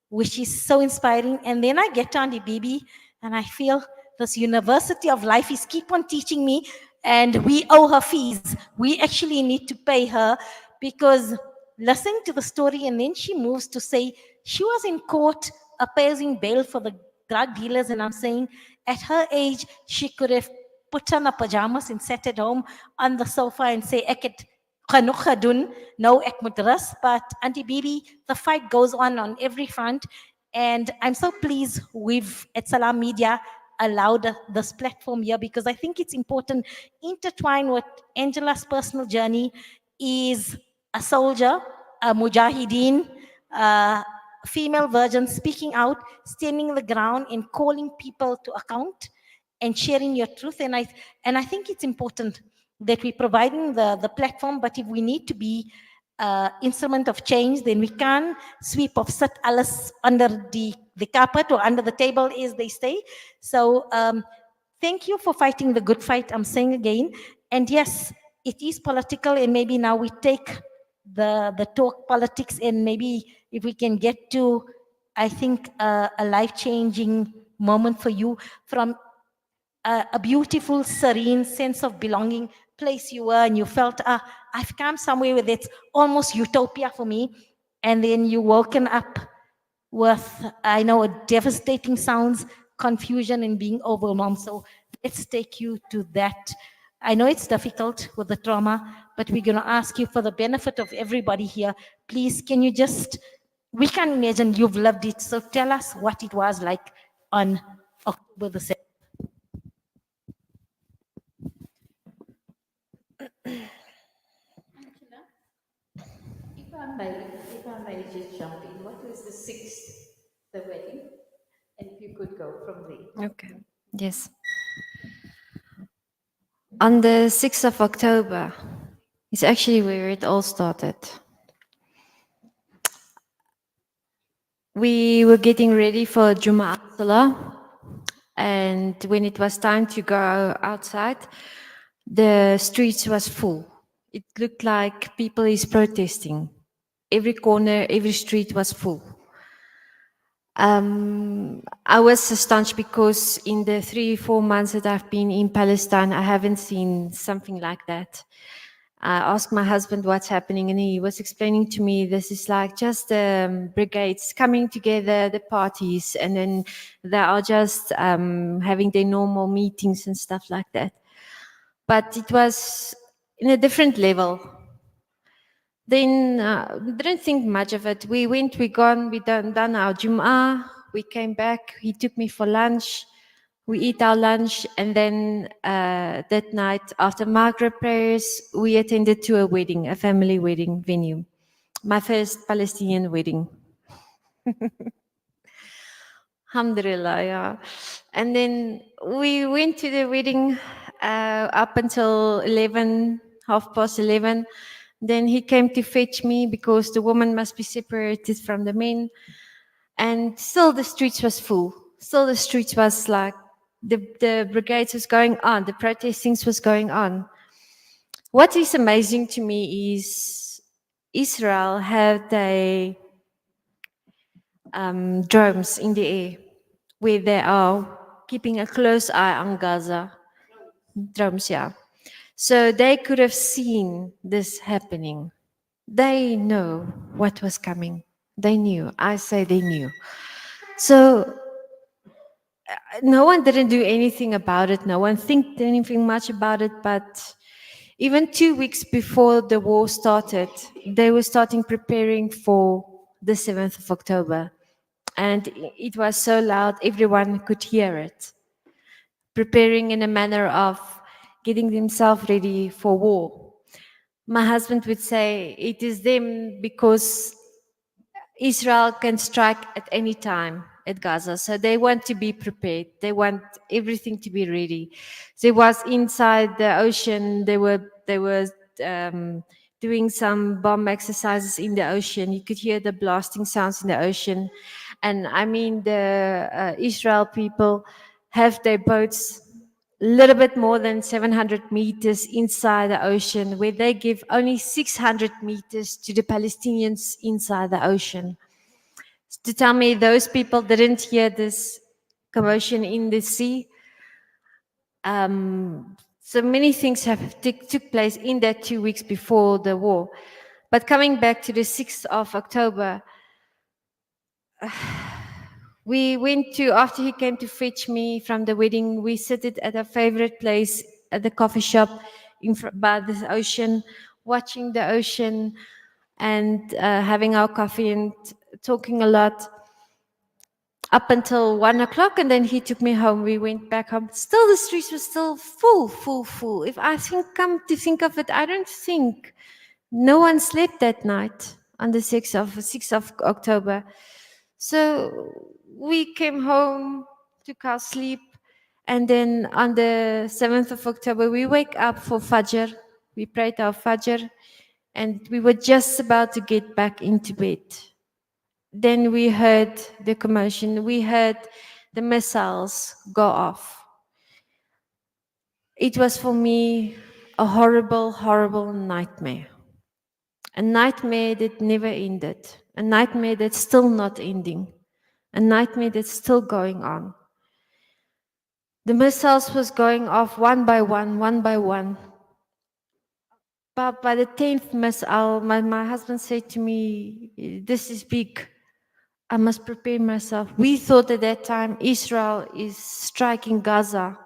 which is so inspiring, and then I get to Auntie Bibi and I feel this University of Life is keep on teaching me, and we owe her fees. We actually need to pay her, because listening to the story, and then she moves to say she was in court opposing bail for the drug dealers, and I'm saying at her age she could have put on her pajamas and sat at home on the sofa and say, ek het genoeg gedoen, nou ek moet rus. But Auntie Bibi, the fight goes on every front, and I'm so pleased we've at Salam Media allowed this platform here, because I think it's important. Intertwined with Angela's personal journey is a soldier, a mujahideen, female virgin speaking out, standing the ground and calling people to account and sharing your truth. And I think it's important that we're providing the platform, but if we need to be instrument of change, then we can't sweep of sit alles under the carpet or under the table as they say. So thank you for fighting the good fight, I'm saying again. And yes, it is political, and maybe now we take the talk politics, and maybe if we can get to, I think, a life-changing moment for you, from a beautiful, serene sense of belonging place you were, and you felt, I've come somewhere where it's almost utopia for me, and then you woken up with, I know, devastating sounds, confusion, and being overwhelmed. So let's take you to that. I know it's difficult with the trauma, but we're going to ask you, for the benefit of everybody here, please, can you just, we can imagine you've lived it, so tell us what it was like on October the 7th. Angela, if I may just jump in, what was the 6th, the wedding? And if you could go from there. Okay. Yes. On the 6th of October is actually where it all started. We were getting ready for Juma Salah, and when it was time to go outside, the streets was full. It looked like people is protesting. every corner, every street was full. I was astonished because in the 3-4 months that I've been in Palestine, I haven't seen something like that. I asked my husband what's happening, and he was explaining to me this is like just brigades coming together, the parties, and then they are just having their normal meetings and stuff like that. But it was in a different level. Then didn't think much of it. We went, we gone, we done our Jum'ah, we came back, he took me for lunch, we eat our lunch, and then that night after Maghrib prayers, we attended to a wedding, a family wedding venue. My first Palestinian wedding. Alhamdulillah, yeah. And then we went to the wedding up until 11, 11:30. Then he came to fetch me because the woman must be separated from the men. And still the streets was full. Still the streets was like, the brigades was going on, the protesting was going on. What is amazing to me is Israel had a drones in the air where they are keeping a close eye on Gaza. Drones, yeah. So they could have seen this happening. They know what was coming. They knew. I say they knew. So no one didn't do anything about it. No one think anything much about it. But even 2 weeks before the war started, they were starting preparing for the 7th of October. And it was so loud, everyone could hear it. Preparing in a manner of getting themselves ready for war. My husband would say it is them because Israel can strike at any time at Gaza. So they want to be prepared. They want everything to be ready. They was inside the ocean. They were doing some bomb exercises in the ocean. You could hear the blasting sounds in the ocean. And I mean, the Israel people have their boats a little bit more than 700 meters inside the ocean, where they give only 600 meters to the Palestinians inside the ocean. To tell me those people didn't hear this commotion in the sea. So many things have took place in that 2 weeks before the war. But coming back to the 6th of October, we went to, after he came to fetch me from the wedding, we sat at a favorite place at the coffee shop by the ocean, watching the ocean and having our coffee and talking a lot up until 1 o'clock. And then he took me home. We went back home. Still, the streets were still full. If I come to think of it, I don't think no one slept that night on the 6th of October. So we came home, took our sleep, and then on the 7th of October, we wake up for Fajr. We prayed our Fajr, and we were just about to get back into bed. Then we heard the commotion. We heard the missiles go off. It was for me a horrible, horrible nightmare. A nightmare that never ended. A nightmare that's still not ending. A nightmare that's still going on. The missiles was going off one by one. But by the 10th missile, my husband said to me, this is big. I must prepare myself. We thought at that time Israel is striking Gaza.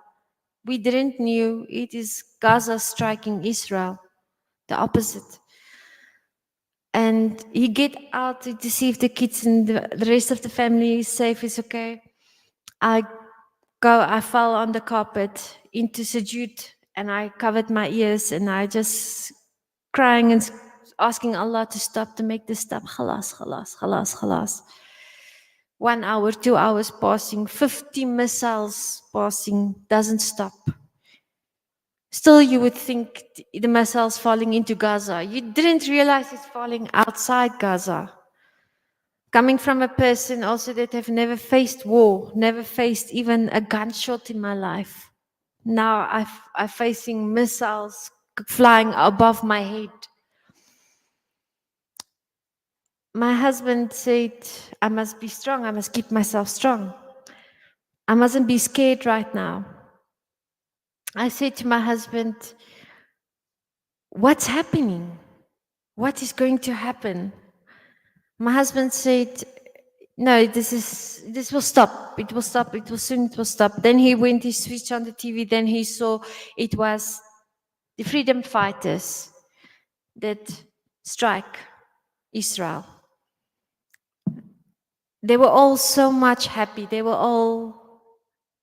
We didn't knew it is Gaza striking Israel. The opposite. And he get out to see if the kids and the rest of the family is safe, is okay. I fell on the carpet into sujood and I covered my ears and I just crying and asking Allah to stop, to make this stop. Khalas. 1 hour, 2 hours passing, 50 missiles passing, doesn't stop. Still, you would think the missiles falling into Gaza. You didn't realize it's falling outside Gaza. Coming from a person also that have never faced war, never faced even a gunshot in my life. Now I'm facing missiles flying above my head. my husband said, I must be strong. I must keep myself strong. I mustn't be scared right now. I said to my husband, what's happening? What is going to happen? My husband said, no, this will stop. It will stop. It will stop. Then he went, he switched on the TV. Then he saw it was the freedom fighters that strike Israel. They were all so much happy. They were all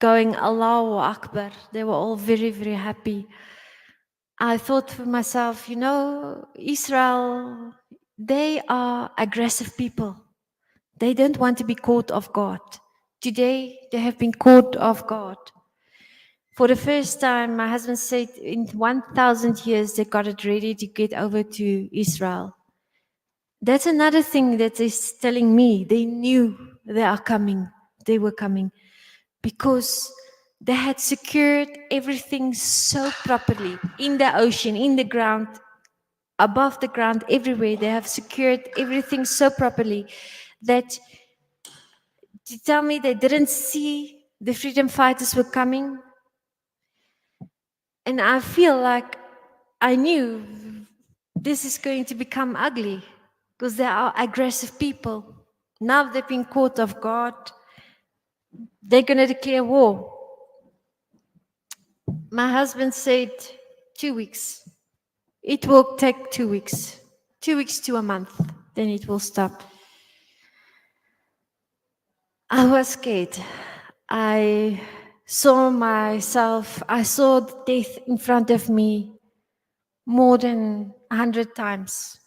going Allahu Akbar. They were all very, very happy. I thought for myself, you know, Israel, they are aggressive people. They don't want to be caught off guard. Today, they have been caught off guard. For the first time, my husband said in 1,000 years, they got it ready to get over to Israel. That's another thing that is telling me they knew they are coming. They were coming because they had secured everything so properly in the ocean, in the ground, above the ground, everywhere. They have secured everything so properly that to tell me they didn't see the freedom fighters were coming. And I feel like I knew this is going to become ugly because they are aggressive people. Now they've been caught off guard. They're going to declare war. My husband said 2 weeks. It will take 2 weeks. 2 weeks to a month. Then it will stop. I was scared. I saw myself, I saw death in front of me more than 100 times,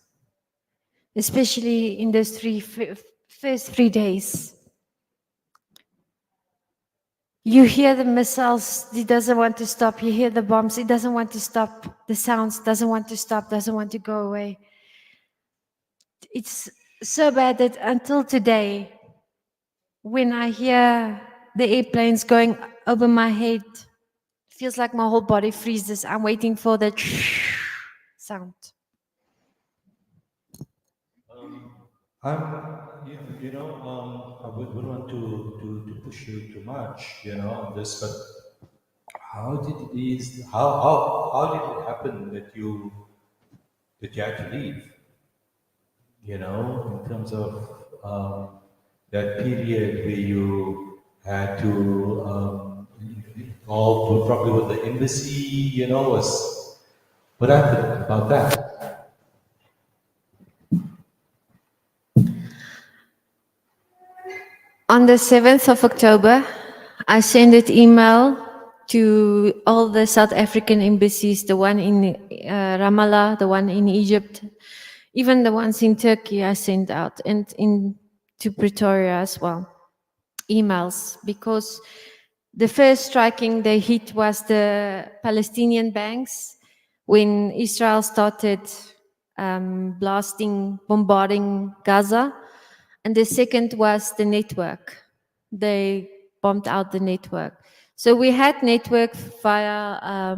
especially in those first 3 days. You hear the missiles, it doesn't want to stop. You hear the bombs, it doesn't want to stop. The sounds doesn't want to stop, doesn't want to go away. It's so bad that until today, when I hear the airplanes going over my head, it feels like my whole body freezes. I'm waiting for that sound. I wouldn't want to push you too much, on this, but how did it happen that you had to leave? In terms of that period where you had to involve probably with the embassy, was what happened about that? On the 7th of October, I sent an email to all the South African embassies, the one in Ramallah, the one in Egypt, even the ones in Turkey I sent out, and to Pretoria as well, emails, because the first striking they hit was the Palestinian banks when Israel started bombarding Gaza. And the second was the network. They bombed out the network. So we had network via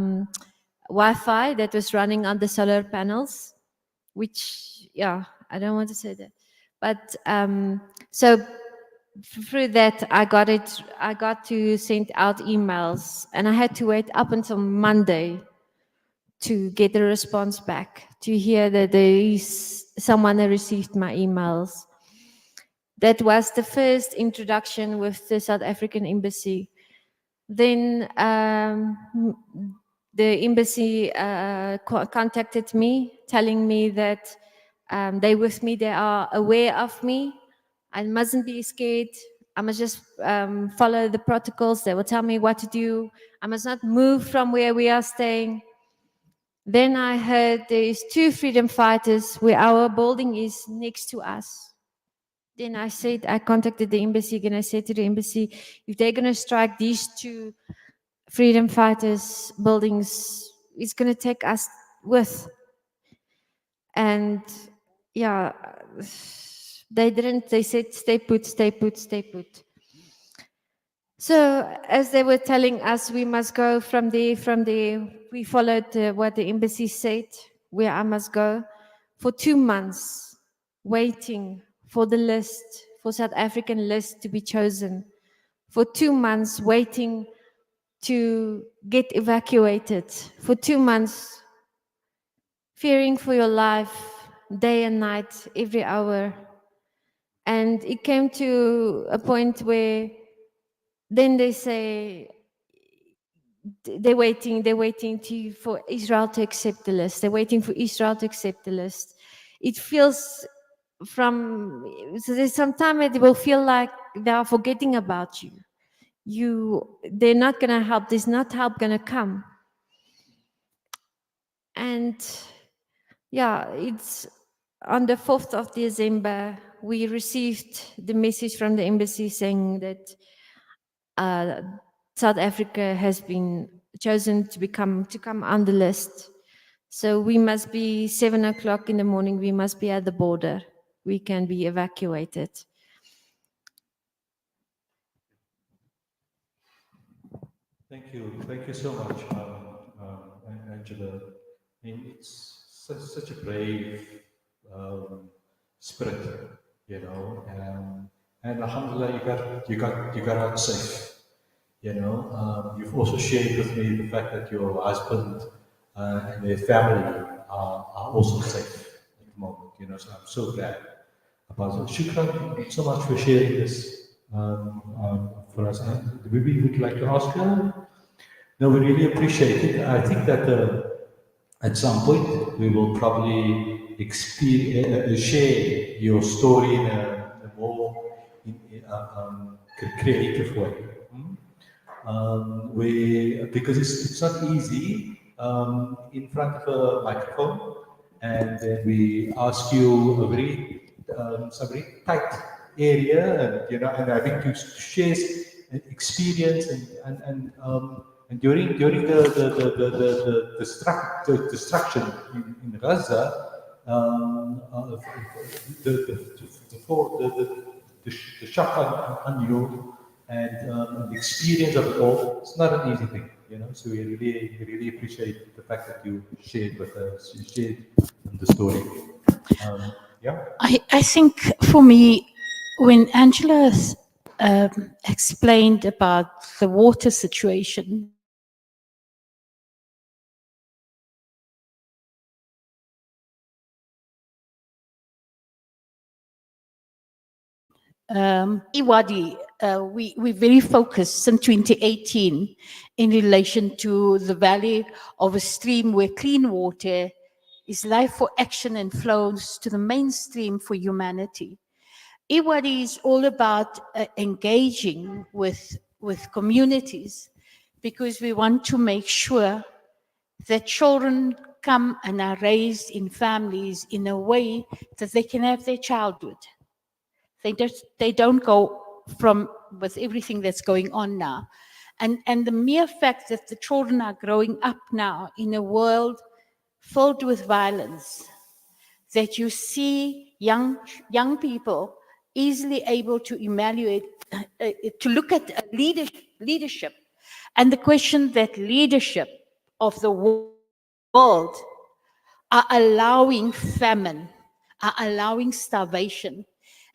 Wi-Fi that was running on the solar panels, which, I don't want to say that. But so through that, I got to send out emails, and I had to wait up until Monday to get a response back, to hear that someone had received my emails. That was the first introduction with the South African embassy. Then the embassy contacted me, telling me that they're with me, they are aware of me. I mustn't be scared. I must just follow the protocols. They will tell me what to do. I must not move from where we are staying. Then I heard there's 2 freedom fighters where our building is next to us. Then I contacted the embassy again. I said to the embassy, if they're going to strike these 2 freedom fighters buildings, it's going to take us with. And they didn't. They said, stay put, stay put, stay put. So as they were telling us, we must go from there, we followed what the embassy said, where I must go for 2 months, waiting for the list, for South African list to be chosen, for 2 months waiting to get evacuated, for 2 months fearing for your life, day and night, every hour. And it came to a point where then they say, they're waiting for Israel to accept the list. They're waiting for Israel to accept the list. It feels so there's some time it will feel like they are forgetting about you. They're not going to help. There's not help going to come. And yeah, it's on the 4th of December, we received the message from the embassy saying that South Africa has been chosen to come on the list. So we must be 7 o'clock in the morning, we must be at the border. We can be evacuated. Thank you so much, Angela. I mean, it's such a brave spirit, you know, and alhamdulillah, you got out safe. You know, you've also shared with me the fact that your husband and their family are also safe at the moment. You know, so I'm so glad about it. Shukran so much for sharing this for us. And maybe would you like to ask her? No, we really appreciate it. I think that at some point we will probably share your story in a more creative way. Because it's not easy in front of a microphone, and then we ask you a some very tight area, and you know, and having to share experience and during the destruction in Gaza, the shock on you and the experience of it all, it's not an easy thing, you know. So we really appreciate the fact that you shared with us, you shared the story. Yeah. I think for me, when Angela explained about the water situation, E-WADI, we're very focused since 2018 in relation to the valley of a stream where clean water is life for action and flows to the mainstream for humanity. E-WADI is all about engaging with communities, because we want to make sure that children come and are raised in families in a way that they can have their childhood. They don't go from with everything that's going on now. And the mere fact that the children are growing up now in a world filled with violence, that you see young people easily able to evaluate, to look at leadership, and the question that leadership of the world are allowing famine, are allowing starvation.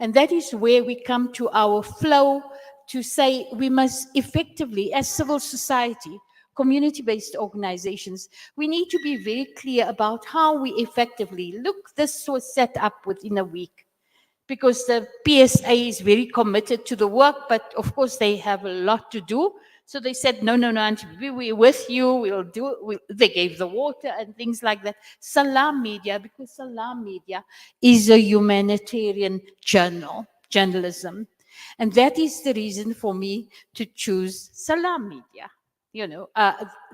And that is where we come to our flow to say we must effectively, as civil society, community-based organizations, we need to be very clear about how we effectively, look, this was set up within a week, because the PSA is very committed to the work, but of course they have a lot to do. So they said, no, Auntie B, we're with you, we'll do it. They gave the water and things like that. Salam Media, because Salam Media is a humanitarian journalism. And that is the reason for me to choose Salam Media. You know,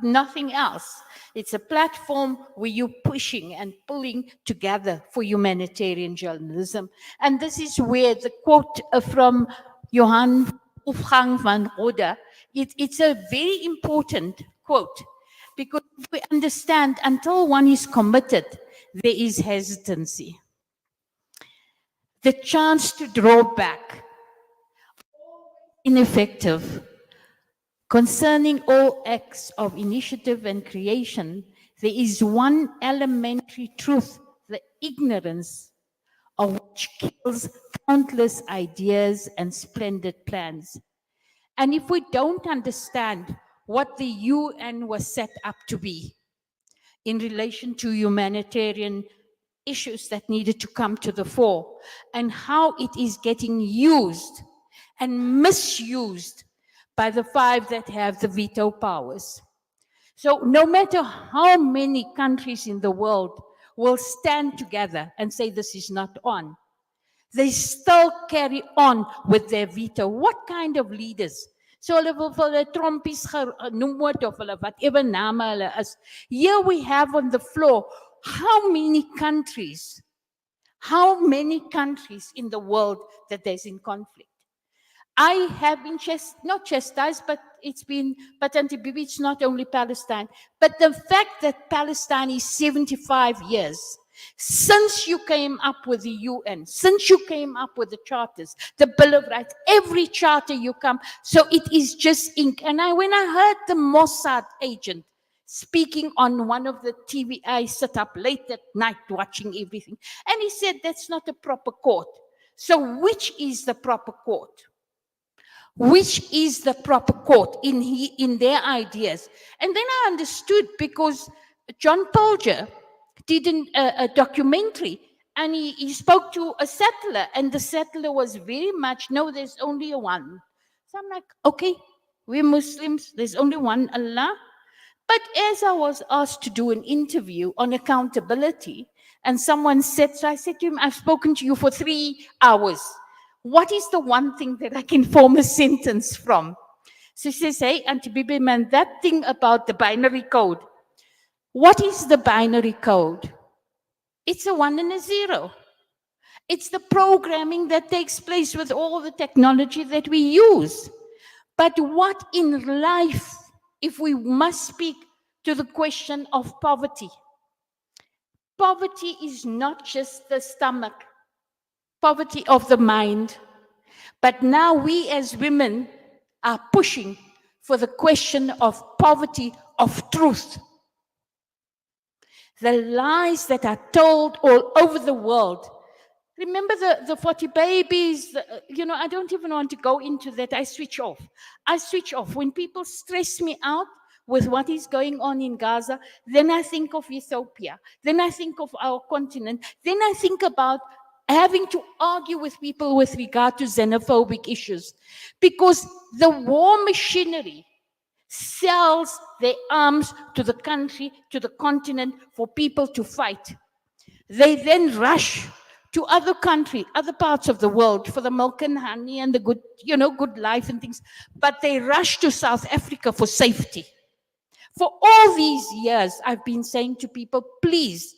nothing else. It's a platform where you're pushing and pulling together for humanitarian journalism. And this is where the quote from Johann Wolfgang van Rode, it's a very important quote, because we understand until one is committed, there is hesitancy. The chance to draw back, ineffective. Concerning all acts of initiative and creation, there is one elementary truth: the ignorance which kills countless ideas and splendid plans. And if we don't understand what the UN was set up to be in relation to humanitarian issues that needed to come to the fore, and how it is getting used and misused by the five that have the veto powers. So no matter how many countries in the world will stand together and say this is not on, they still carry on with their veto. What kind of leaders? So hulle wil vir hulle trompies genoem word of hulle whatever name hulle is. Here we have on the floor how many countries in the world that there's in conflict. I have been not chastised, but Auntie B, it's not only Palestine, but the fact that Palestine is 75 years since you came up with the UN, since you came up with the charters, the Bill of Rights, every charter you come, so it is just ink. And when I heard the Mossad agent speaking on one of the TV, I sat up late at night watching everything, and he said that's not a proper court. So which is the proper court? Which is the proper court in their ideas? And then I understood, because John Polger did a documentary, and he spoke to a settler, and the settler was very much, no, there's only one. So I'm like, okay, we're Muslims, there's only one Allah. But as I was asked to do an interview on accountability, and someone said, so I said to him, I've spoken to you for 3 hours. What is the one thing that I can form a sentence from? So she says, hey, Auntie B, man, that thing about the binary code. What is the binary code? It's a 1 and a 0. It's the programming that takes place with all the technology that we use. But what in life, if we must speak to the question of poverty? Poverty is not just the stomach, poverty of the mind. But now we as women are pushing for the question of poverty of truth. The lies that are told all over the world. Remember the 40 babies, I don't even want to go into that. I switch off. When people stress me out with what is going on in Gaza, then I think of Ethiopia. Then I think of our continent. Then I think about having to argue with people with regard to xenophobic issues. Because the war machinery sells their arms to the country, to the continent, for people to fight. They then rush to other countries, other parts of the world for the milk and honey and the good, good life and things. But they rush to South Africa for safety. For all these years, I've been saying to people, please,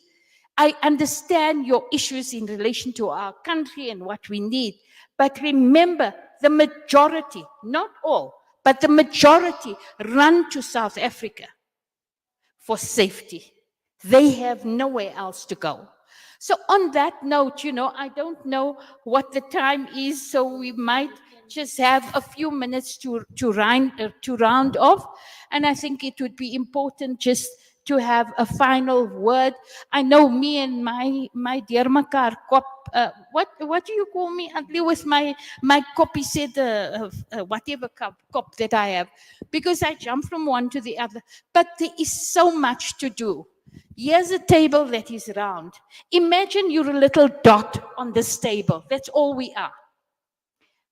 I understand your issues in relation to our country and what we need. But remember, the majority, not all, but the majority run to South Africa for safety. They have nowhere else to go. So on that note, I don't know what the time is, so we might just have a few minutes to round off. And I think it would be important just to have a final word. I know me and my dear Makar Kop, what do you call me, Adli, with my copy said, whatever cop that I have, because I jump from one to the other. But there is so much to do. Here's a table that is round. Imagine you're a little dot on this table. That's all we are.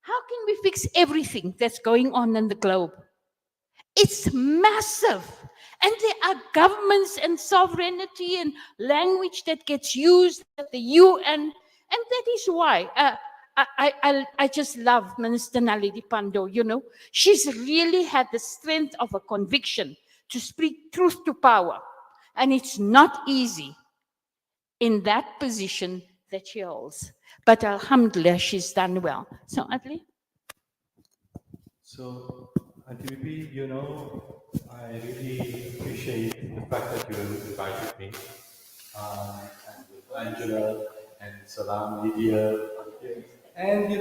How can we fix everything that's going on in the globe? It's massive. And there are governments and sovereignty and language that gets used at the UN. And that is why I just love Minister Naledi Pandor, She's really had the strength of a conviction to speak truth to power. And it's not easy in that position that she holds. But alhamdulillah, she's done well. So, Adli? So, Auntie B, I really appreciate the fact that you invited me. And with Angela and Salam, Lydia. And,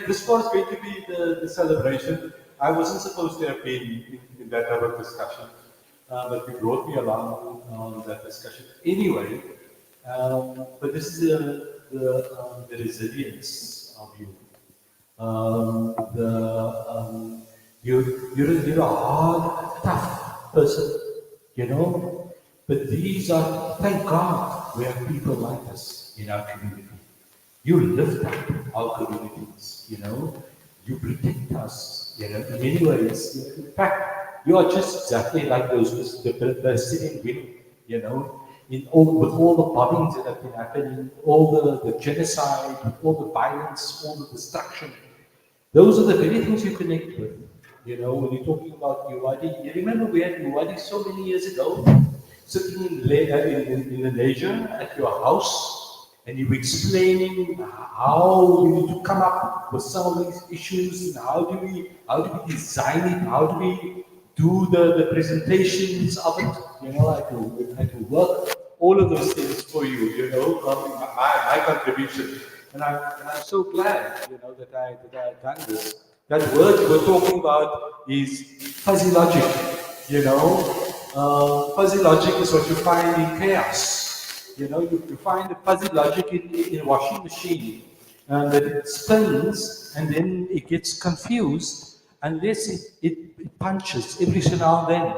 this was going to be the celebration. I wasn't supposed to have been in that type of discussion. But you brought me along on that discussion. Anyway, but this is the resilience of you. You're a hard, tough person, you know. But these are, thank God, we have people like us in our community. You lift up our communities, you know. You protect us, you know, in many ways. In fact, you are just exactly like those the Palestinian women, you know, with all the bombings that have been happening, all the genocide, with all the violence, all the destruction. Those are the very things you connect with. You know, when you're talking about E-WADI, you remember we had E-WADI so many years ago, sitting in Indonesia at your house, and you were explaining how we need to come up with some of these issues, and how do we design it, how do we do the presentations of it. You know, I had to work all of those things for you. You know, my contribution. And I'm so glad, you know, that I've done this. That word we're talking about is fuzzy logic, you know. Fuzzy logic is what you find in chaos. You know, you find the fuzzy logic in a washing machine, and that it spins and then it gets confused unless it punches every so now and then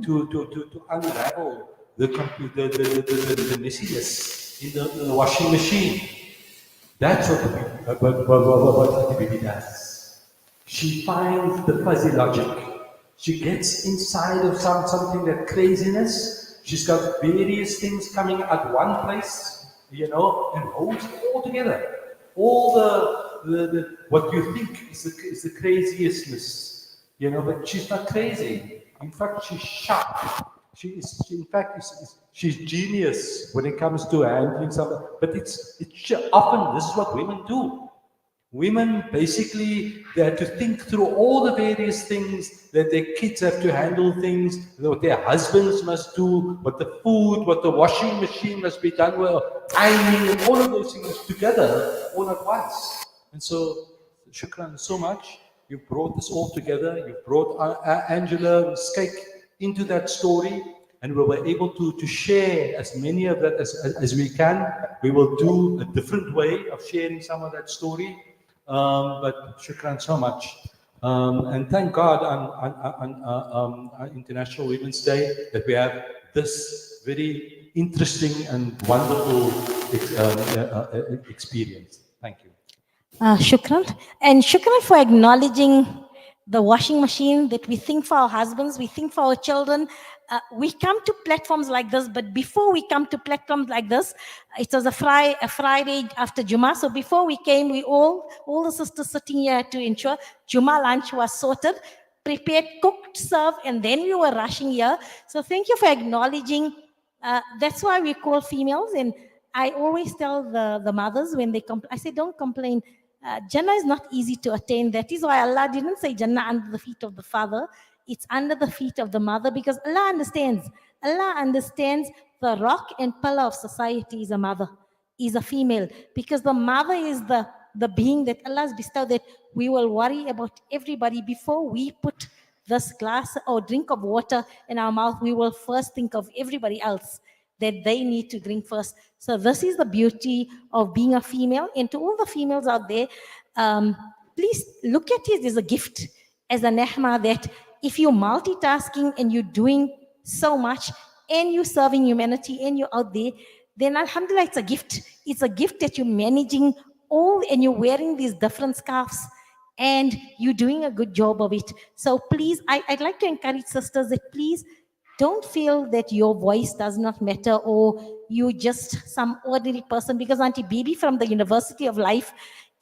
to unravel the messiness in the washing machine. That's what Auntie B does. She finds the fuzzy logic. She gets inside of something that craziness. She's got various things coming at one place, you know, and holds it all together. All the what you think is the craziestness, you know, but she's not crazy. In fact, she's sharp. She's genius when it comes to handling something. But it's often this is what women do. Women basically, they have to think through all the various things that their kids have to handle things, what their husbands must do, what the food, what the washing machine must be done well, ironing, and all of those things together all at once. And so, shukran so much. You brought this all together. You brought Angela Skaik into that story, and we were able to share as many of that as we can. We will do a different way of sharing some of that story. But shukran so much. And thank God on International Women's Day that we have this very interesting and wonderful experience. Thank you. Shukran. And shukran for acknowledging the washing machine, that we think for our husbands, we think for our children. We come to platforms like this, but before we come to platforms like this, it was a Friday after Juma. So before we came, we all the sisters sitting here to ensure Juma lunch was sorted, prepared, cooked, served, and then we were rushing here. So thank you for acknowledging. That's why we call females. And I always tell the mothers when they complain, I say, don't complain. Jannah is not easy to attain. That is why Allah didn't say Jannah under the feet of the father. It's under the feet of the mother, because Allah understands. Allah understands the rock and pillar of society is a mother, is a female, because the mother is the being that Allah has bestowed, that we will worry about everybody before we put this glass or drink of water in our mouth. We will first think of everybody else that they need to drink first. So this is the beauty of being a female. And to all the females out there, please look at it as a gift, as a nehma, that if you're multitasking and you're doing so much and you're serving humanity and you're out there, then alhamdulillah, it's a gift. It's a gift that you're managing all and you're wearing these different scarves and you're doing a good job of it. So please, I'd like to encourage sisters that please don't feel that your voice does not matter or you're just some ordinary person, because Auntie B from the University of Life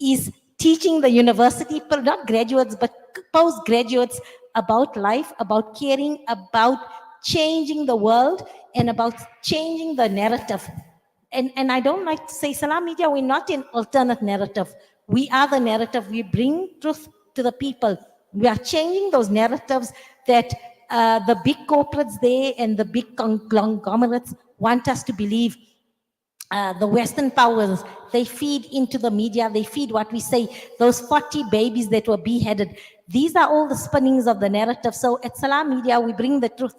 is teaching the university, not graduates, but postgraduates about life, about caring, about changing the world, and about changing the narrative. And I don't like to say, Salam Media, we're not an alternate narrative. We are the narrative. We bring truth to the people. We are changing those narratives that the big corporates there and the big conglomerates want us to believe. The Western powers, they feed into the media, they feed what we say, those 40 babies that were beheaded. These are all the spinnings of the narrative. So at Salam Media, we bring the truth.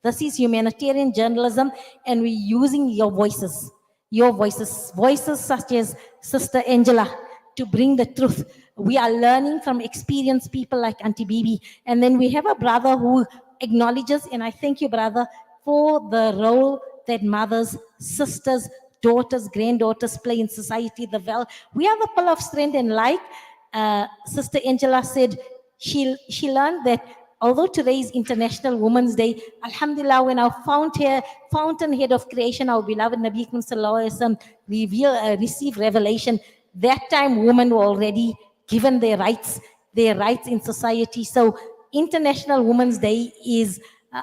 This is humanitarian journalism, and we're using your voices. your voices, voices such as Sister Angela, to bring the truth. We are learning from experienced people like Auntie B. And then we have a brother who acknowledges, and I thank you, brother, for the role that mothers, sisters, daughters, granddaughters play in society. We are the pillar of strength, and like Sister Angela said, she learned that although today is International Women's Day, Alhamdulillah, when our fountainhead of creation, our beloved Nabi Sallallahu Alaihi Wasallam received revelation, that time women were already given their rights in society. So International Women's Day is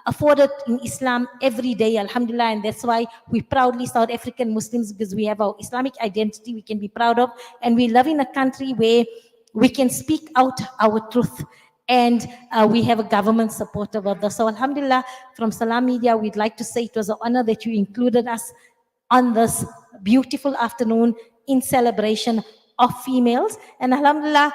afforded in Islam every day, alhamdulillah, and that's why we proudly South African Muslims, because we have our Islamic identity we can be proud of, and we live in a country where we can speak out our truth, and we have a government supportive of this. So alhamdulillah, from Salam Media, we'd like to say it was an honor that you included us on this beautiful afternoon in celebration of females, and alhamdulillah,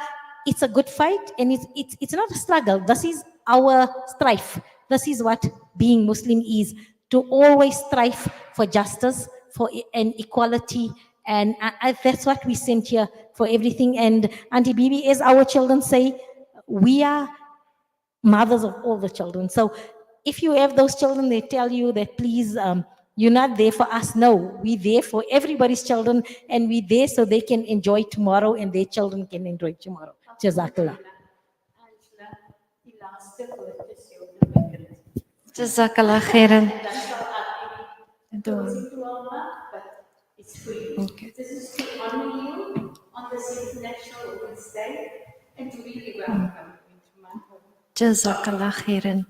it's a good fight, and it's not a struggle. This is our strife. This is what being Muslim is, to always strive for justice, and equality, and that's what we sent here for everything. And Auntie Bibi, as our children say, we are mothers of all the children. So if you have those children, they tell you that please, you're not there for us. No, we're there for everybody's children, and we're there so they can enjoy tomorrow and their children can enjoy tomorrow. Jazakallah. Jazakallah khairan. Okay. This is to honor you on this International Women's Day and to really welcome you into my home. Jazakallah khairan.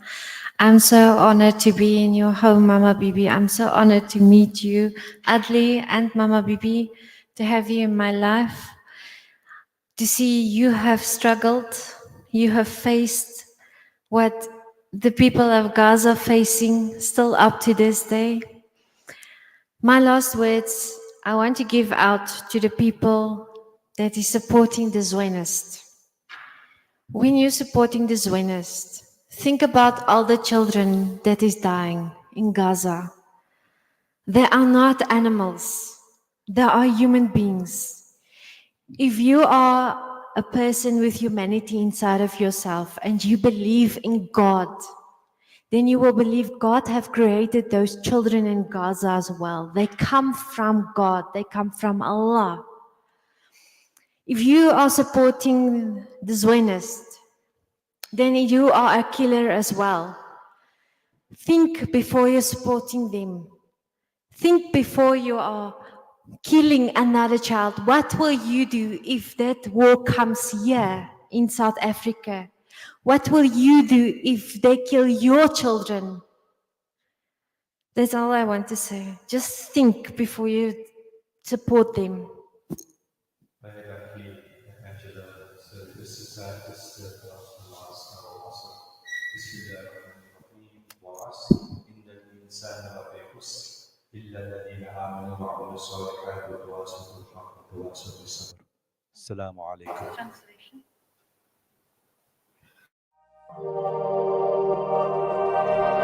I'm so honored to be in your home, Mama Bibi. I'm so honored to meet you, Adli and Mama Bibi, to have you in my life, to see you have struggled, you have faced what the people of Gaza facing still up to this day. My last words, I want to give out to the people that is supporting the Zionists. When you're supporting the Zionists, think about all the children that is dying in Gaza. They are not animals. They are human beings. If you are a person with humanity inside of yourself and you believe in God, then you will believe God have created those children in Gaza as well. They come from God. They come from Allah. If you are supporting the Zionists, then you are a killer as well. Think before you're supporting them. Think before you are killing another child. What will you do if that war comes here in South Africa? What will you do if they kill your children? That's all I want to say. Just think before you support them. Angela, so this is just the last hour also. This is the was in the inside of the house. إلا الذين آمنوا وعملوا الصالحات وتواصوا بالحق وتواصوا بالصبر. السلام عليكم. Translation.